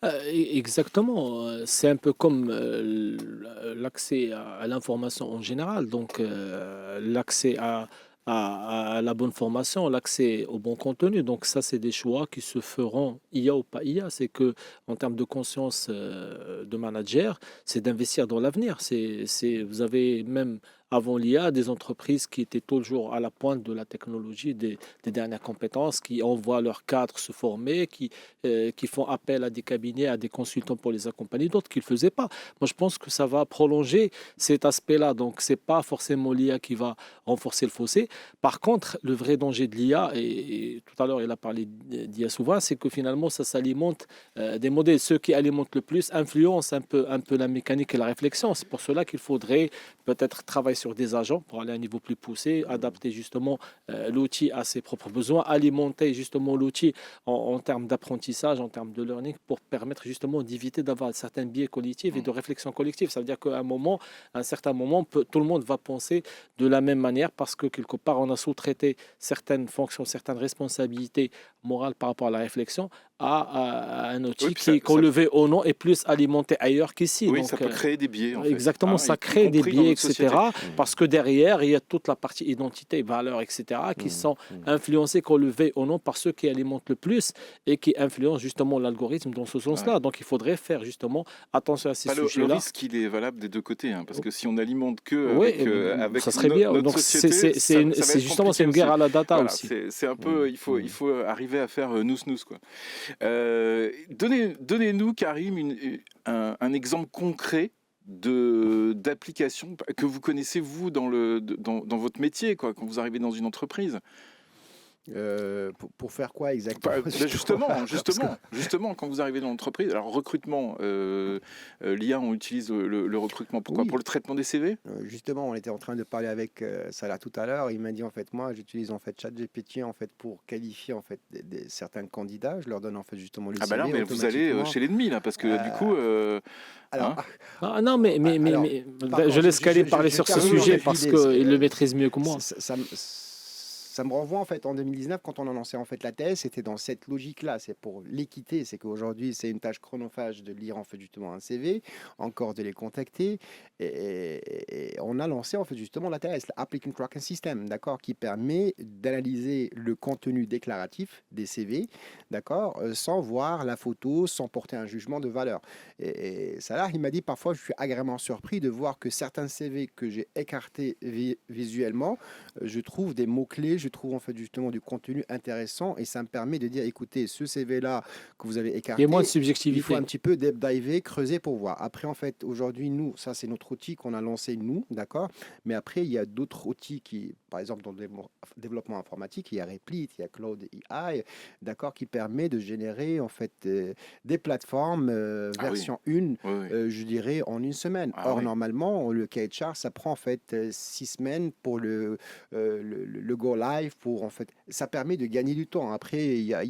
[SPEAKER 4] Exactement. C'est un peu comme l'accès à l'information en général. Donc, l'accès à la bonne formation, l'accès au bon contenu. Donc, ça, c'est des choix qui se feront IA ou pas IA. C'est que, en termes de conscience de manager, c'est d'investir dans l'avenir. Vous avez même avant l'IA des entreprises qui étaient toujours à la pointe de la technologie, des dernières compétences, qui envoient leurs cadres se former, qui font appel à des cabinets, à des consultants pour les accompagner, d'autres qui ne le faisaient pas. Moi, je pense que ça va prolonger cet aspect-là. Donc, ce n'est pas forcément l'IA qui va renforcer le fossé. Par contre, le vrai danger de l'IA, et tout à l'heure, il a parlé d'IA souvent, c'est que finalement, ça s'alimente des modèles. Ceux qui alimentent le plus influencent un peu la mécanique et la réflexion. C'est pour cela qu'il faudrait peut-être travailler sur des agents pour aller à un niveau plus poussé, adapter justement l'outil à ses propres besoins, alimenter justement l'outil en termes d'apprentissage, en termes de learning, pour permettre justement d'éviter d'avoir certains biais cognitifs et de réflexion collective. Ça veut dire qu'à un certain moment, tout le monde va penser de la même manière parce que quelque part, on a sous-traité certaines fonctions, certaines responsabilités morales par rapport à la réflexion à un outil
[SPEAKER 3] Oui, puis
[SPEAKER 4] qui, qu'on le veuille ou non, est plus alimenté ailleurs qu'ici.
[SPEAKER 3] oui,
[SPEAKER 4] Donc,
[SPEAKER 3] ça peut créer des biais, en fait.
[SPEAKER 4] exactement,
[SPEAKER 3] Hein,
[SPEAKER 4] ça
[SPEAKER 3] y
[SPEAKER 4] crée des
[SPEAKER 3] compris dans
[SPEAKER 4] biais,
[SPEAKER 3] notre société.
[SPEAKER 4] etc. Parce que derrière, il y a toute la partie identité, valeurs, etc., qui sont influencées, qu'on le veuille ou non, par ceux qui alimentent le plus et qui influencent justement l'algorithme dans ce sens-là.
[SPEAKER 3] Ouais.
[SPEAKER 4] Donc, il faudrait faire justement attention à ces
[SPEAKER 3] Pas le
[SPEAKER 4] sujets-là.
[SPEAKER 3] risque, il est valable des deux côtés, hein, parce que si on alimente que
[SPEAKER 4] Oui,
[SPEAKER 3] avec
[SPEAKER 4] ça serait bien.
[SPEAKER 3] notre
[SPEAKER 4] Donc,
[SPEAKER 3] société, ça va
[SPEAKER 4] c'est
[SPEAKER 3] être
[SPEAKER 4] justement c'est une
[SPEAKER 3] compliqué
[SPEAKER 4] guerre
[SPEAKER 3] aussi.
[SPEAKER 4] à la data
[SPEAKER 3] Voilà,
[SPEAKER 4] aussi.
[SPEAKER 3] c'est un peu, il faut arriver à faire nous-nous, quoi. Donnez-nous, Karim, un exemple concret d'application que vous connaissez, vous, dans votre métier, quoi, quand vous arrivez dans une entreprise.
[SPEAKER 5] Pour faire quoi exactement?
[SPEAKER 3] Justement, quand vous arrivez dans l'entreprise, alors recrutement, l'IA, on utilise le recrutement, pourquoi?
[SPEAKER 5] Oui.
[SPEAKER 3] Pour le traitement des CV?
[SPEAKER 5] Justement, on était en train de parler avec Salah tout à l'heure. Il m'a dit en fait, moi, j'utilise en fait ChatGPT en fait pour qualifier en fait certains candidats. Je leur donne en fait justement le
[SPEAKER 3] Ah bah là,
[SPEAKER 5] CV
[SPEAKER 3] mais vous allez
[SPEAKER 5] automatiquement.
[SPEAKER 3] chez l'ennemi, là, parce que du coup,
[SPEAKER 5] Alors,
[SPEAKER 3] hein?
[SPEAKER 4] Ah non, mais
[SPEAKER 5] alors, par
[SPEAKER 4] je
[SPEAKER 5] contre,
[SPEAKER 4] laisse Karim parler
[SPEAKER 5] je
[SPEAKER 4] sur ce
[SPEAKER 5] termine en
[SPEAKER 4] sujet
[SPEAKER 5] fait
[SPEAKER 4] parce
[SPEAKER 5] l'idée.
[SPEAKER 4] qu'il le maîtrise mieux que moi.
[SPEAKER 5] ça me renvoie en fait en 2019 quand on a lancé en fait la thèse, c'était dans cette logique-là. C'est pour l'équité, c'est qu'aujourd'hui c'est une tâche chronophage de lire en fait justement un CV, encore de les contacter, et on a lancé en fait justement la thèse, l'Applicant Tracking System, d'accord, qui permet d'analyser le contenu déclaratif des CV, d'accord, sans voir la photo, sans porter un jugement de valeur. Et Salah, il m'a dit parfois, je suis agréablement surpris de voir que certains CV que j'ai écartés visuellement, je trouve des mots-clés, je trouve en fait justement du contenu intéressant et ça me permet de dire, écoutez, ce CV-là que vous avez
[SPEAKER 4] Il y a moins de
[SPEAKER 5] écarté, il faut
[SPEAKER 4] subjectivité.
[SPEAKER 5] un petit peu deep diver, creuser pour voir. Après, en fait, aujourd'hui, nous, ça c'est notre outil qu'on a lancé nous, d'accord? Mais après, il y a d'autres outils qui, par exemple, dans le développement informatique, il y a Replit, il y a Cloud AI, d'accord, qui permet de générer en fait des plateformes
[SPEAKER 3] Ah oui,
[SPEAKER 5] version 1,
[SPEAKER 3] oui, oui.
[SPEAKER 5] je dirais en une semaine.
[SPEAKER 3] Ah
[SPEAKER 5] Or,
[SPEAKER 3] oui.
[SPEAKER 5] normalement, le cahier de charge, ça prend en fait 6 semaines pour le go live, pour en fait, ça permet de gagner du temps. Après, il y a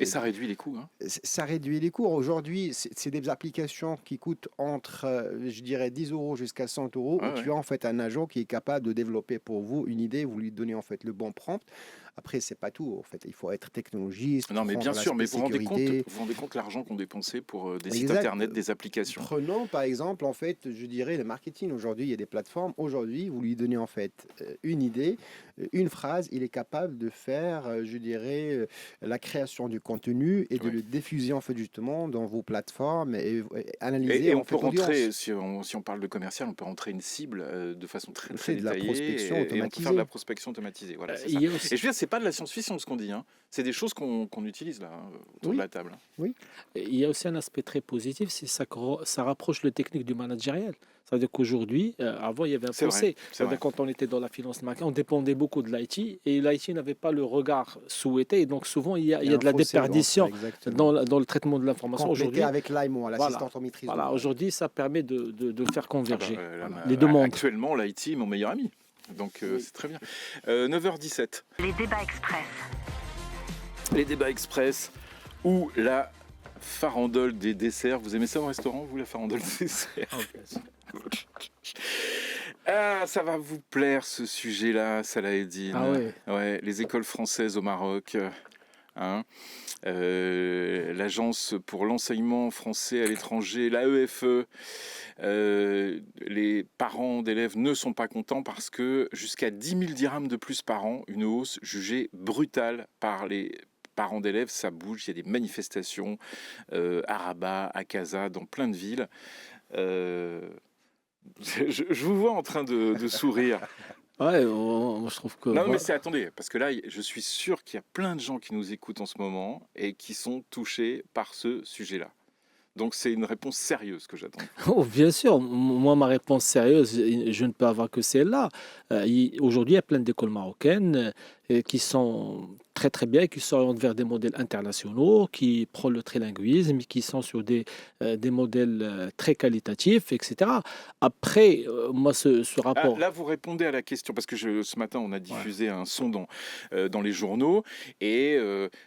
[SPEAKER 3] Et ça réduit les coûts, hein.
[SPEAKER 5] ça réduit les cours. Aujourd'hui, c'est des applications qui coûtent entre, je dirais, 10 euros jusqu'à 100 euros,
[SPEAKER 3] Ouais,
[SPEAKER 5] où tu
[SPEAKER 3] ouais.
[SPEAKER 5] as en fait un agent qui est capable de développer pour vous une idée, vous lui donnez en fait le bon prompt. Après, c'est pas tout. En fait, il faut être technologiste,
[SPEAKER 3] Non, mais
[SPEAKER 5] prendre
[SPEAKER 3] bien sûr, mais
[SPEAKER 5] l'aspect sécurité.
[SPEAKER 3] vous vous rendez compte l'argent qu'on dépensait pour des sites
[SPEAKER 5] Exact.
[SPEAKER 3] internet, des applications.
[SPEAKER 5] Prenons par exemple, en fait, je dirais le marketing. Aujourd'hui, il y a des plateformes. Aujourd'hui, vous lui donnez en fait une idée, une phrase, il est capable de faire, je dirais, la création du contenu et de
[SPEAKER 3] Ouais.
[SPEAKER 5] le diffuser en fait justement dans vos plateformes et analyser
[SPEAKER 3] Et
[SPEAKER 5] en
[SPEAKER 3] on peut
[SPEAKER 5] fait l'audience.
[SPEAKER 3] rentrer, si on parle de commercial, on peut rentrer une cible de façon très très
[SPEAKER 5] C'est de la
[SPEAKER 3] détaillée
[SPEAKER 5] prospection
[SPEAKER 3] et on peut faire de la
[SPEAKER 5] automatisée.
[SPEAKER 3] prospection automatisée. Voilà, c'est
[SPEAKER 4] Il
[SPEAKER 3] ça.
[SPEAKER 4] y a
[SPEAKER 3] Et
[SPEAKER 4] aussi,
[SPEAKER 3] je veux dire, c'est pas de la science-fiction ce qu'on dit, hein. C'est des choses qu'on utilise là, autour de
[SPEAKER 5] Oui,
[SPEAKER 3] la table.
[SPEAKER 5] oui.
[SPEAKER 4] il y a aussi un aspect très positif, c'est ça, ça rapproche le technique du managériel. Ça veut dire qu'aujourd'hui, avant, il y avait un
[SPEAKER 3] C'est vrai,
[SPEAKER 4] fossé.
[SPEAKER 3] c'est
[SPEAKER 4] Ça veut
[SPEAKER 3] vrai.
[SPEAKER 4] dire quand on était dans la finance marketing, on dépendait beaucoup de l'IT et l'IT n'avait pas le regard souhaité. Et donc souvent, il
[SPEAKER 5] Il y
[SPEAKER 4] y
[SPEAKER 5] a
[SPEAKER 4] a
[SPEAKER 5] un
[SPEAKER 4] de la
[SPEAKER 5] fossé entre,
[SPEAKER 4] déperdition
[SPEAKER 5] exactement.
[SPEAKER 4] dans le traitement de l'information.
[SPEAKER 5] Complété
[SPEAKER 4] Aujourd'hui,
[SPEAKER 5] avec l'AIMO,
[SPEAKER 4] voilà.
[SPEAKER 5] l'assistante en maîtrise
[SPEAKER 4] Voilà,
[SPEAKER 5] d'ouvrage.
[SPEAKER 4] aujourd'hui, ça permet de faire
[SPEAKER 3] Ah bah,
[SPEAKER 4] converger voilà, les deux mondes.
[SPEAKER 3] actuellement, l'IT est mon meilleur ami. Donc
[SPEAKER 5] Oui.
[SPEAKER 3] c'est très bien. 9h17.
[SPEAKER 1] Les débats express.
[SPEAKER 3] Les débats express ou la farandole des desserts. Vous aimez ça au restaurant, vous, la farandole des desserts? Ah, ça va vous plaire ce sujet-là, Salah Eddine.
[SPEAKER 4] Ah ouais.
[SPEAKER 3] Ouais, les écoles françaises au Maroc. Hein. L'Agence pour l'enseignement français à l'étranger, l'AEFE, les parents d'élèves ne sont pas contents parce que jusqu'à 10 000 dirhams de plus par an, une hausse jugée brutale par les parents d'élèves, ça bouge, il y a des manifestations à Rabat, à Casa, dans plein de villes. Je vous vois en train de sourire.
[SPEAKER 4] Ouais, moi, je trouve que
[SPEAKER 3] Non, mais
[SPEAKER 4] voilà.
[SPEAKER 3] c'est attendez, parce que là, je suis sûr qu'il y a plein de gens qui nous écoutent en ce moment et qui sont touchés par ce sujet-là. Donc c'est une réponse sérieuse que j'attends.
[SPEAKER 4] Oh, bien sûr, moi, ma réponse sérieuse, je ne peux avoir que celle-là. Aujourd'hui, il y a plein d'écoles marocaines qui sont très très bien, qui s'orientent vers des modèles internationaux, qui prennent le trilinguisme, qui sont sur des modèles très qualitatifs, etc. Après, moi, ce
[SPEAKER 3] Ah,
[SPEAKER 4] rapport,
[SPEAKER 3] là, vous répondez à la question, parce que ce matin, on a diffusé un son dans les journaux, et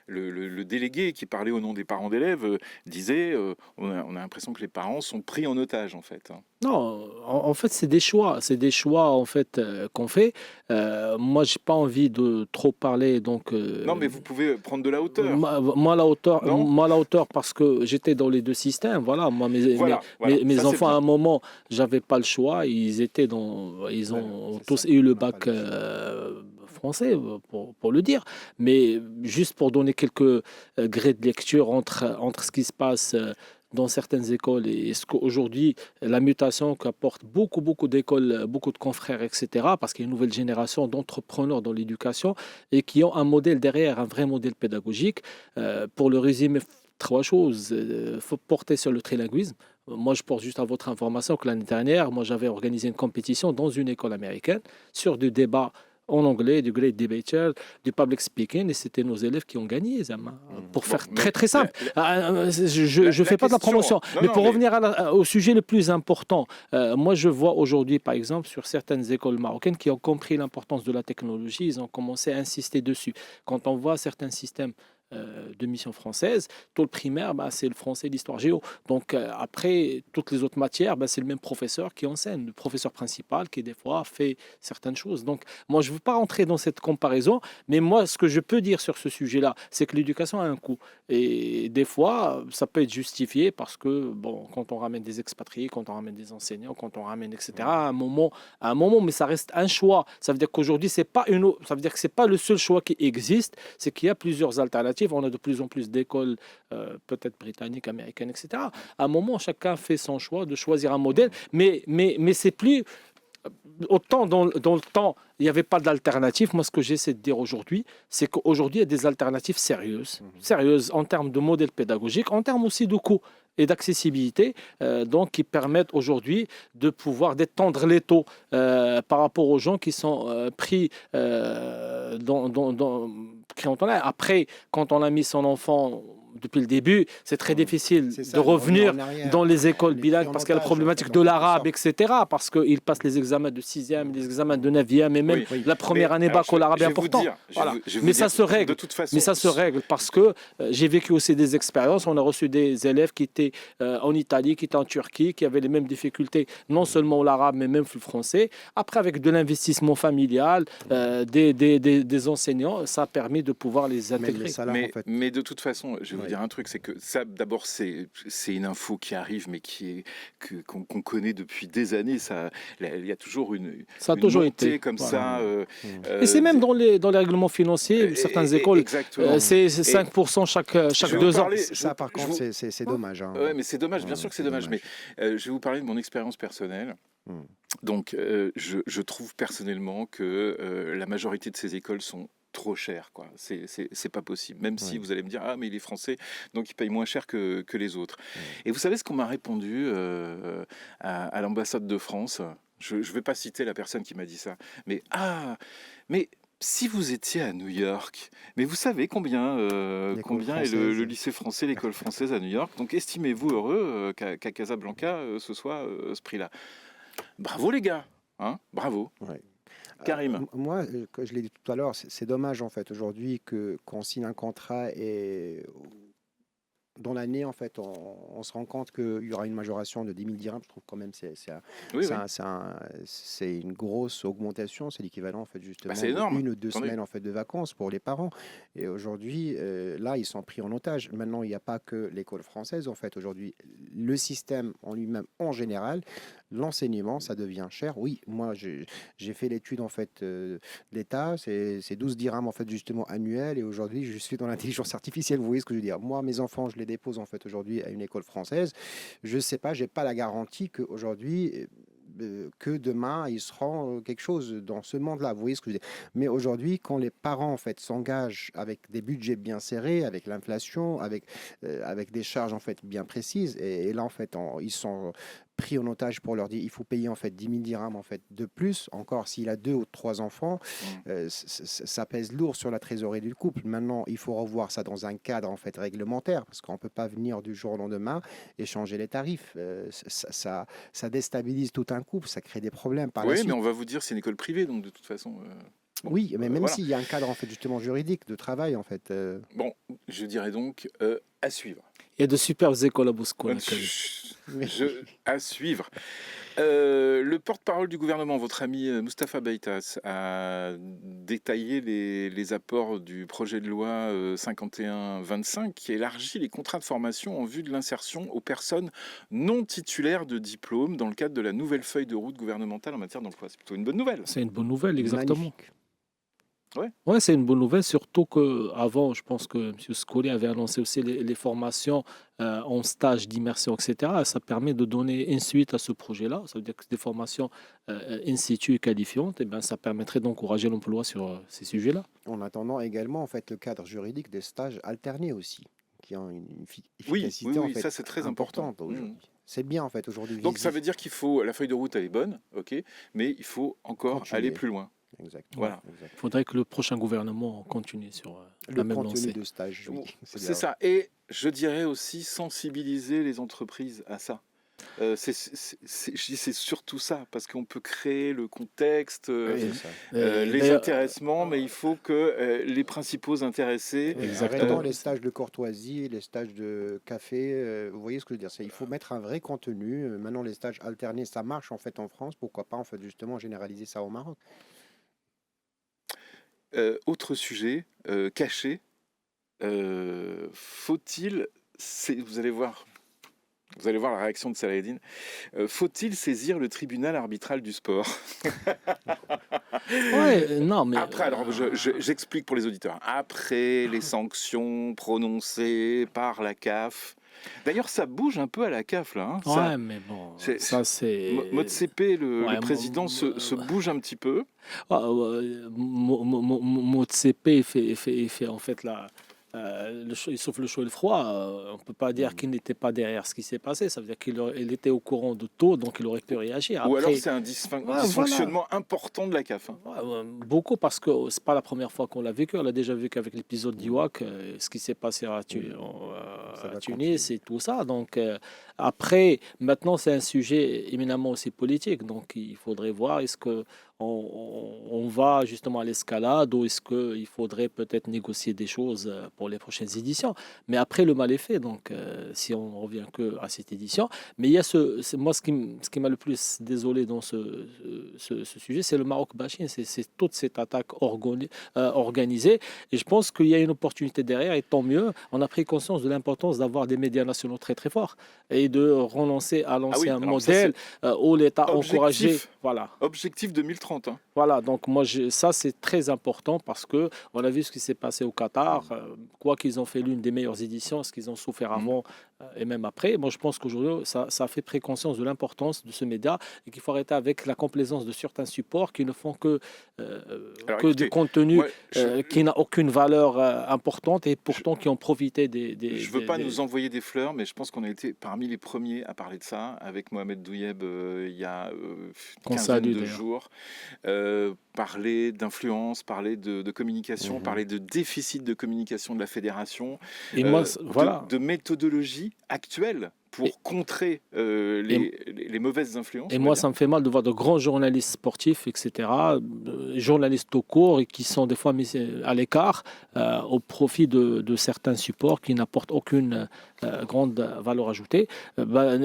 [SPEAKER 3] le délégué qui parlait au nom des parents d'élèves disait on a l'impression que les parents sont pris en otage, en fait. Hein.
[SPEAKER 4] non, en fait, c'est des choix en fait qu'on fait. Moi, j'ai pas envie de trop parler, donc.
[SPEAKER 3] Non, mais vous pouvez prendre de la hauteur. Non.
[SPEAKER 4] Moi, la hauteur, parce que j'étais dans les deux systèmes. Voilà, moi,
[SPEAKER 3] Voilà.
[SPEAKER 4] mes
[SPEAKER 3] Ça, c'est
[SPEAKER 4] enfants, à
[SPEAKER 3] bien.
[SPEAKER 4] un moment, j'avais pas le choix. Ils
[SPEAKER 5] Ouais,
[SPEAKER 4] ont
[SPEAKER 5] c'est
[SPEAKER 4] tous
[SPEAKER 5] ça,
[SPEAKER 4] eu le
[SPEAKER 5] on n'a pas
[SPEAKER 4] bac
[SPEAKER 5] le choix.
[SPEAKER 4] français, pour le dire. Mais juste pour donner quelques grés de lecture entre ce qui se passe. Dans certaines écoles et ce qu'aujourd'hui, la mutation qu'apportent beaucoup d'écoles, beaucoup de confrères, etc., parce qu'il y a une nouvelle génération d'entrepreneurs dans l'éducation et qui ont un modèle derrière, un vrai modèle pédagogique. Pour le résumer, trois choses. Il faut porter sur le trilinguisme. Moi, je porte juste à votre information que l'année dernière, moi, j'avais organisé une compétition dans une école américaine sur du débat en anglais, du great debater, du public speaking, et c'était nos élèves qui ont gagné, Zama. Pour
[SPEAKER 3] Bon,
[SPEAKER 4] faire
[SPEAKER 3] mais
[SPEAKER 4] très simple. Je ne fais pas de la
[SPEAKER 3] question-
[SPEAKER 4] promotion,
[SPEAKER 3] Non,
[SPEAKER 4] mais
[SPEAKER 3] non,
[SPEAKER 4] pour
[SPEAKER 3] mais-
[SPEAKER 4] revenir au sujet le plus important, moi je vois aujourd'hui, par exemple, sur certaines écoles marocaines qui ont compris l'importance de la technologie, ils ont commencé à insister dessus. Quand on voit certains systèmes de mission française. Tout le primaire, c'est le français, l'histoire géo. Donc après, toutes les autres matières, c'est le même professeur qui enseigne, le professeur principal qui des fois fait certaines choses. Donc moi, je ne veux pas rentrer dans cette comparaison, mais moi, ce que je peux dire sur ce sujet-là, c'est que l'éducation a un coût. Et des fois, ça peut être justifié parce que, bon, quand on ramène des expatriés, quand on ramène des enseignants, quand on ramène, etc., à un moment, mais ça reste un choix. Ça veut dire qu'aujourd'hui, ça veut dire que c'est pas le seul choix qui existe, c'est qu'il y a plusieurs alternatives. On a de plus en plus d'écoles, peut-être britanniques, américaines, etc. À un moment, chacun fait son choix de choisir un modèle, mais c'est plus autant dans le temps, il n'y avait pas d'alternative. Moi, ce que j'essaie de dire aujourd'hui, c'est qu'aujourd'hui, il y a des alternatives sérieuses en termes de modèle pédagogique, en termes aussi de coût et d'accessibilité, donc qui permettent aujourd'hui de pouvoir détendre les taux par rapport aux gens qui sont pris qui ont Après, quand on a mis son enfant depuis le début, c'est très difficile de revenir dans les écoles bilingues parce qu'il y a la problématique de l'arabe, etc. Parce qu'ils passent les examens de 6e, les examens de 9e et même la première année bac où l'arabe est important. Mais ça se règle.
[SPEAKER 3] De toute façon,
[SPEAKER 4] mais ça se règle parce que j'ai vécu aussi des expériences. On a reçu des élèves qui étaient en Italie, qui étaient en Turquie, qui avaient les mêmes difficultés, non seulement l'arabe, mais même le français. Après, avec de l'investissement familial, des enseignants, ça a permis de pouvoir les intégrer.
[SPEAKER 3] Mais de toute façon, je vais vous dire un truc, c'est que ça, d'abord, c'est une info qui arrive, mais qu'on connaît depuis des années. Il y a toujours une montée été comme ça.
[SPEAKER 4] Et c'est même dans les règlements financiers, certaines écoles, c'est 5% chaque 2 ans.
[SPEAKER 5] Ça, par contre, c'est dommage. Hein.
[SPEAKER 3] Ouais, mais c'est dommage, bien sûr que c'est dommage. Mais je vais vous parler de mon expérience personnelle. Donc, je trouve personnellement que la majorité de ces écoles sont trop cher, quoi. C'est pas possible. Même si vous allez me dire, ah, mais il est français, donc il paye moins cher que les autres. Et vous savez ce qu'on m'a répondu à l'ambassade de France? Je vais pas citer la personne qui m'a dit ça, mais si vous étiez à New York, mais vous savez combien est le lycée français, l'école française à New York, donc estimez-vous heureux qu'à Casablanca ce soit ce prix-là. Bravo les gars, hein, bravo. Karim.
[SPEAKER 5] Moi, je l'ai dit tout à l'heure, c'est dommage en fait aujourd'hui qu'on signe un contrat et dans l'année, en fait, on se rend compte qu'il y aura une majoration de 10 000 dirhams. Je trouve quand même c'est une grosse augmentation. C'est l'équivalent, en fait, justement, d'une ou deux semaines en fait, de vacances pour les parents. Et aujourd'hui, là, ils sont pris en otage. Maintenant, il n'y a pas que l'école française. En fait, aujourd'hui, le système en lui-même, en général, l'enseignement, ça devient cher. Oui, moi, j'ai fait l'étude, en fait, d'État. C'est 12 dirhams, en fait, justement, annuels. Et aujourd'hui, je suis dans l'intelligence artificielle. Vous voyez ce que je veux dire? Moi, mes enfants, je les dépose en fait aujourd'hui à une école française. Je sais pas, j'ai pas la garantie qu'aujourd'hui, que demain ils seront quelque chose dans ce monde-là. Vous voyez ce que je veux dire? Mais aujourd'hui, quand les parents en fait s'engagent avec des budgets bien serrés, avec l'inflation, avec des charges en fait bien précises, et là en fait ils sont pris en otage pour leur dire il faut payer en fait 10 000 dirhams en fait de plus, encore s'il a 2 ou 3 enfants, ça pèse lourd sur la trésorerie du couple. Maintenant, il faut revoir ça dans un cadre en fait réglementaire parce qu'on ne peut pas venir du jour au lendemain et changer les tarifs. Ça déstabilise tout un couple, ça crée des problèmes par la suite.
[SPEAKER 3] Oui, mais on va vous dire c'est une école privée, donc de toute façon...
[SPEAKER 5] Bon, oui, mais même s'il y a un cadre en fait justement juridique de travail en fait.
[SPEAKER 3] Bon, je dirais donc à suivre.
[SPEAKER 4] Il y a de superbes écoles à Bouscoua.
[SPEAKER 3] À suivre. Le porte-parole du gouvernement, votre ami Moustapha Beitas, a détaillé les apports du projet de loi 51-25 qui élargit les contrats de formation en vue de l'insertion aux personnes non titulaires de diplôme dans le cadre de la nouvelle feuille de route gouvernementale en matière d'emploi. C'est plutôt une bonne nouvelle.
[SPEAKER 4] C'est une bonne nouvelle, exactement.
[SPEAKER 5] Magnifique.
[SPEAKER 4] Ouais, c'est une bonne nouvelle, surtout qu'avant, je pense que M. Scoli avait annoncé aussi les formations en stage d'immersion, etc. Ça permet de donner une suite à ce projet-là. Ça veut dire que des formations in situ qualifiantes, et ça permettrait d'encourager l'emploi sur ces sujets-là.
[SPEAKER 5] En attendant également en fait, le cadre juridique des stages alternés aussi, qui ont une efficacité en fait,
[SPEAKER 3] ça c'est très important
[SPEAKER 5] aujourd'hui. C'est bien en fait aujourd'hui.
[SPEAKER 3] Donc ça veut dire qu'il faut, la feuille de route elle est bonne, ok, mais il faut encore aller plus loin.
[SPEAKER 5] Exactement.
[SPEAKER 3] Voilà.
[SPEAKER 4] Il faudrait que le prochain gouvernement continue sur la même lancée.
[SPEAKER 5] De stage, oui.
[SPEAKER 3] C'est ça. Et je dirais aussi sensibiliser les entreprises à ça. Je dis c'est surtout ça, parce qu'on peut créer le contexte,
[SPEAKER 5] Oui,
[SPEAKER 4] Et-
[SPEAKER 5] c'est ça.
[SPEAKER 3] les
[SPEAKER 4] d'ailleurs,
[SPEAKER 3] intéressements, mais il faut que les principaux intéressés...
[SPEAKER 5] Oui,
[SPEAKER 4] Exactement.
[SPEAKER 5] arrêtons les stages de courtoisie, les stages de café. Vous voyez ce que je veux dire? Il faut mettre un vrai contenu. Maintenant, les stages alternés, ça marche en fait en France. Pourquoi pas en fait justement généraliser ça au Maroc?
[SPEAKER 3] Autre sujet, caché, faut-il... Vous allez voir la réaction de Saladin. Faut-il saisir le tribunal arbitral du sport?
[SPEAKER 4] Ouais, non, mais
[SPEAKER 3] Après, alors j'explique pour les auditeurs. Après les sanctions prononcées par la CAF. D'ailleurs, ça bouge un peu à la CAF là. Hein.
[SPEAKER 4] ouais, mais bon,
[SPEAKER 3] C'est-
[SPEAKER 4] ça c'est.
[SPEAKER 3] Motsepe, le
[SPEAKER 4] Ouais,
[SPEAKER 3] président, se bouge un petit peu.
[SPEAKER 4] Motsepe il fait en fait il souffle le chaud et le froid. On ne peut pas dire qu'il n'était pas derrière ce qui s'est passé. Ça veut dire il était au courant de tout, donc il aurait pu réagir.
[SPEAKER 3] Ou alors
[SPEAKER 4] Après,
[SPEAKER 3] c'est un
[SPEAKER 4] voilà.
[SPEAKER 3] dysfonctionnement important de la CAF. Hein.
[SPEAKER 4] Beaucoup parce que c'est pas la première fois qu'on l'a vécu. On l'a déjà vécu avec l'épisode d'Iwak, ce qui s'est passé à
[SPEAKER 5] Ça va
[SPEAKER 4] Tunis et tout ça. Donc après, maintenant c'est un sujet éminemment aussi politique. Donc il faudrait voir est-ce que on va justement à l'escalade ou est-ce qu'il faudrait peut-être négocier des choses pour les prochaines éditions. Mais après le mal est fait. Donc si on revient que à cette édition, mais il y a moi ce qui m'a le plus désolé dans ce sujet, c'est le Maroc bashing, c'est toute cette attaque organisée. Et je pense qu'il y a une opportunité derrière, et tant mieux. On a pris conscience de l'importance d'avoir des médias nationaux très très forts et de renoncer à lancer un
[SPEAKER 3] alors ça,
[SPEAKER 4] modèle où l'État
[SPEAKER 3] objectif.
[SPEAKER 4] encourageait. Voilà.
[SPEAKER 3] Objectif 2030. Hein.
[SPEAKER 4] Voilà, donc moi, ça c'est très important parce que on a vu ce qui s'est passé au Qatar. Quoi qu'ils ont fait l'une des meilleures éditions, ce qu'ils ont souffert avant et même après. Moi, je pense qu'aujourd'hui, ça fait pris conscience de l'importance de ce média et qu'il faut arrêter avec la complaisance de certains supports qui ne font que
[SPEAKER 3] Alors,
[SPEAKER 4] du
[SPEAKER 3] écoutez,
[SPEAKER 4] contenu
[SPEAKER 3] moi,
[SPEAKER 4] qui n'a aucune valeur importante et pourtant qui ont profité des.
[SPEAKER 3] Je veux pas nous envoyer des fleurs, mais je pense qu'on a été parmi les premiers à parler de ça avec Mohamed Douyeb il y a
[SPEAKER 4] Qu'on
[SPEAKER 3] 15
[SPEAKER 4] salue,
[SPEAKER 3] de
[SPEAKER 4] d'ailleurs.
[SPEAKER 3] jours. Parler d'influence, parler de communication, parler de déficit de communication de la fédération,
[SPEAKER 4] Et moi, voilà.
[SPEAKER 3] de méthodologie actuelle pour contrer les mauvaises influences.
[SPEAKER 4] Et
[SPEAKER 3] on
[SPEAKER 4] moi,
[SPEAKER 3] va
[SPEAKER 4] ça me fait mal de voir de grands journalistes sportifs, etc., journalistes au court, et qui sont des fois mis à l'écart au profit de certains supports qui n'apportent aucune grande valeur ajoutée.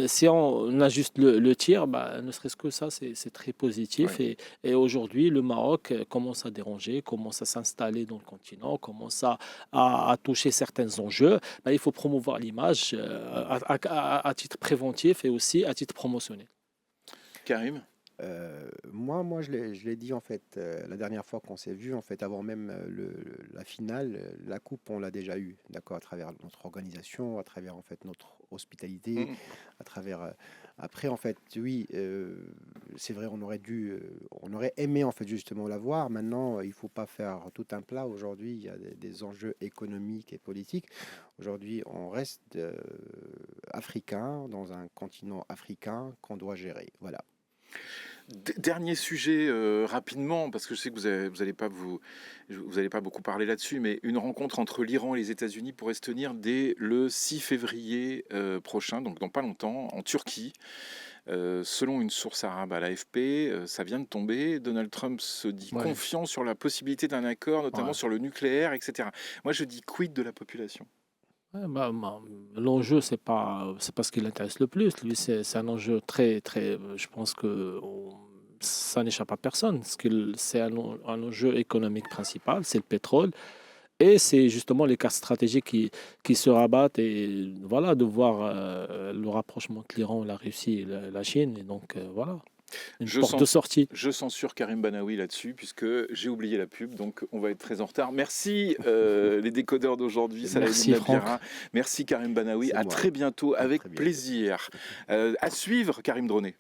[SPEAKER 4] Si on a juste le tir, ne serait-ce que ça, c'est très positif.
[SPEAKER 3] Ouais.
[SPEAKER 4] Et aujourd'hui, le Maroc commence à déranger, commence à s'installer dans le continent, commence à toucher certains enjeux. Il faut promouvoir l'image à titre préventif et aussi à titre promotionnel.
[SPEAKER 3] Karim,
[SPEAKER 5] Moi, je l'ai dit en fait la dernière fois qu'on s'est vu, en fait, avant même la finale, la coupe, on l'a déjà eu, d'accord, à travers notre organisation, à travers en fait notre hospitalité, à travers. Après, en fait, oui, c'est vrai, on aurait aimé en fait justement l'avoir. Maintenant, il faut pas faire tout un plat. Aujourd'hui, il y a des enjeux économiques et politiques. Aujourd'hui, on reste africain dans un continent africain qu'on doit gérer. Voilà.
[SPEAKER 3] dernier sujet rapidement, parce que je sais que vous allez pas beaucoup parler là-dessus, mais une rencontre entre l'Iran et les États-Unis pourrait se tenir dès le 6 février prochain, donc dans pas longtemps, en Turquie. Selon une source arabe à l'AFP, ça vient de tomber. Donald Trump se dit confiant sur la possibilité d'un accord, notamment sur le nucléaire, etc. Moi, je dis quid de la population?
[SPEAKER 4] L'enjeu, c'est pas ce qui l'intéresse le plus. Lui, c'est un enjeu très, très. Je pense que ça n'échappe à personne. C'est un enjeu économique principal, c'est le pétrole. Et c'est justement les cas stratégiques qui se rabattent. Et voilà, de voir le rapprochement entre l'Iran, la Russie et la Chine. Et donc, voilà. Une porte de sortie.
[SPEAKER 3] Je censure Karim Banaoui là-dessus, puisque j'ai oublié la pub, donc on va être très en retard. Merci les décodeurs d'aujourd'hui.
[SPEAKER 4] Merci Franck.
[SPEAKER 3] Merci Karim Banaoui. À très bientôt, avec plaisir. À suivre, Karim Droné.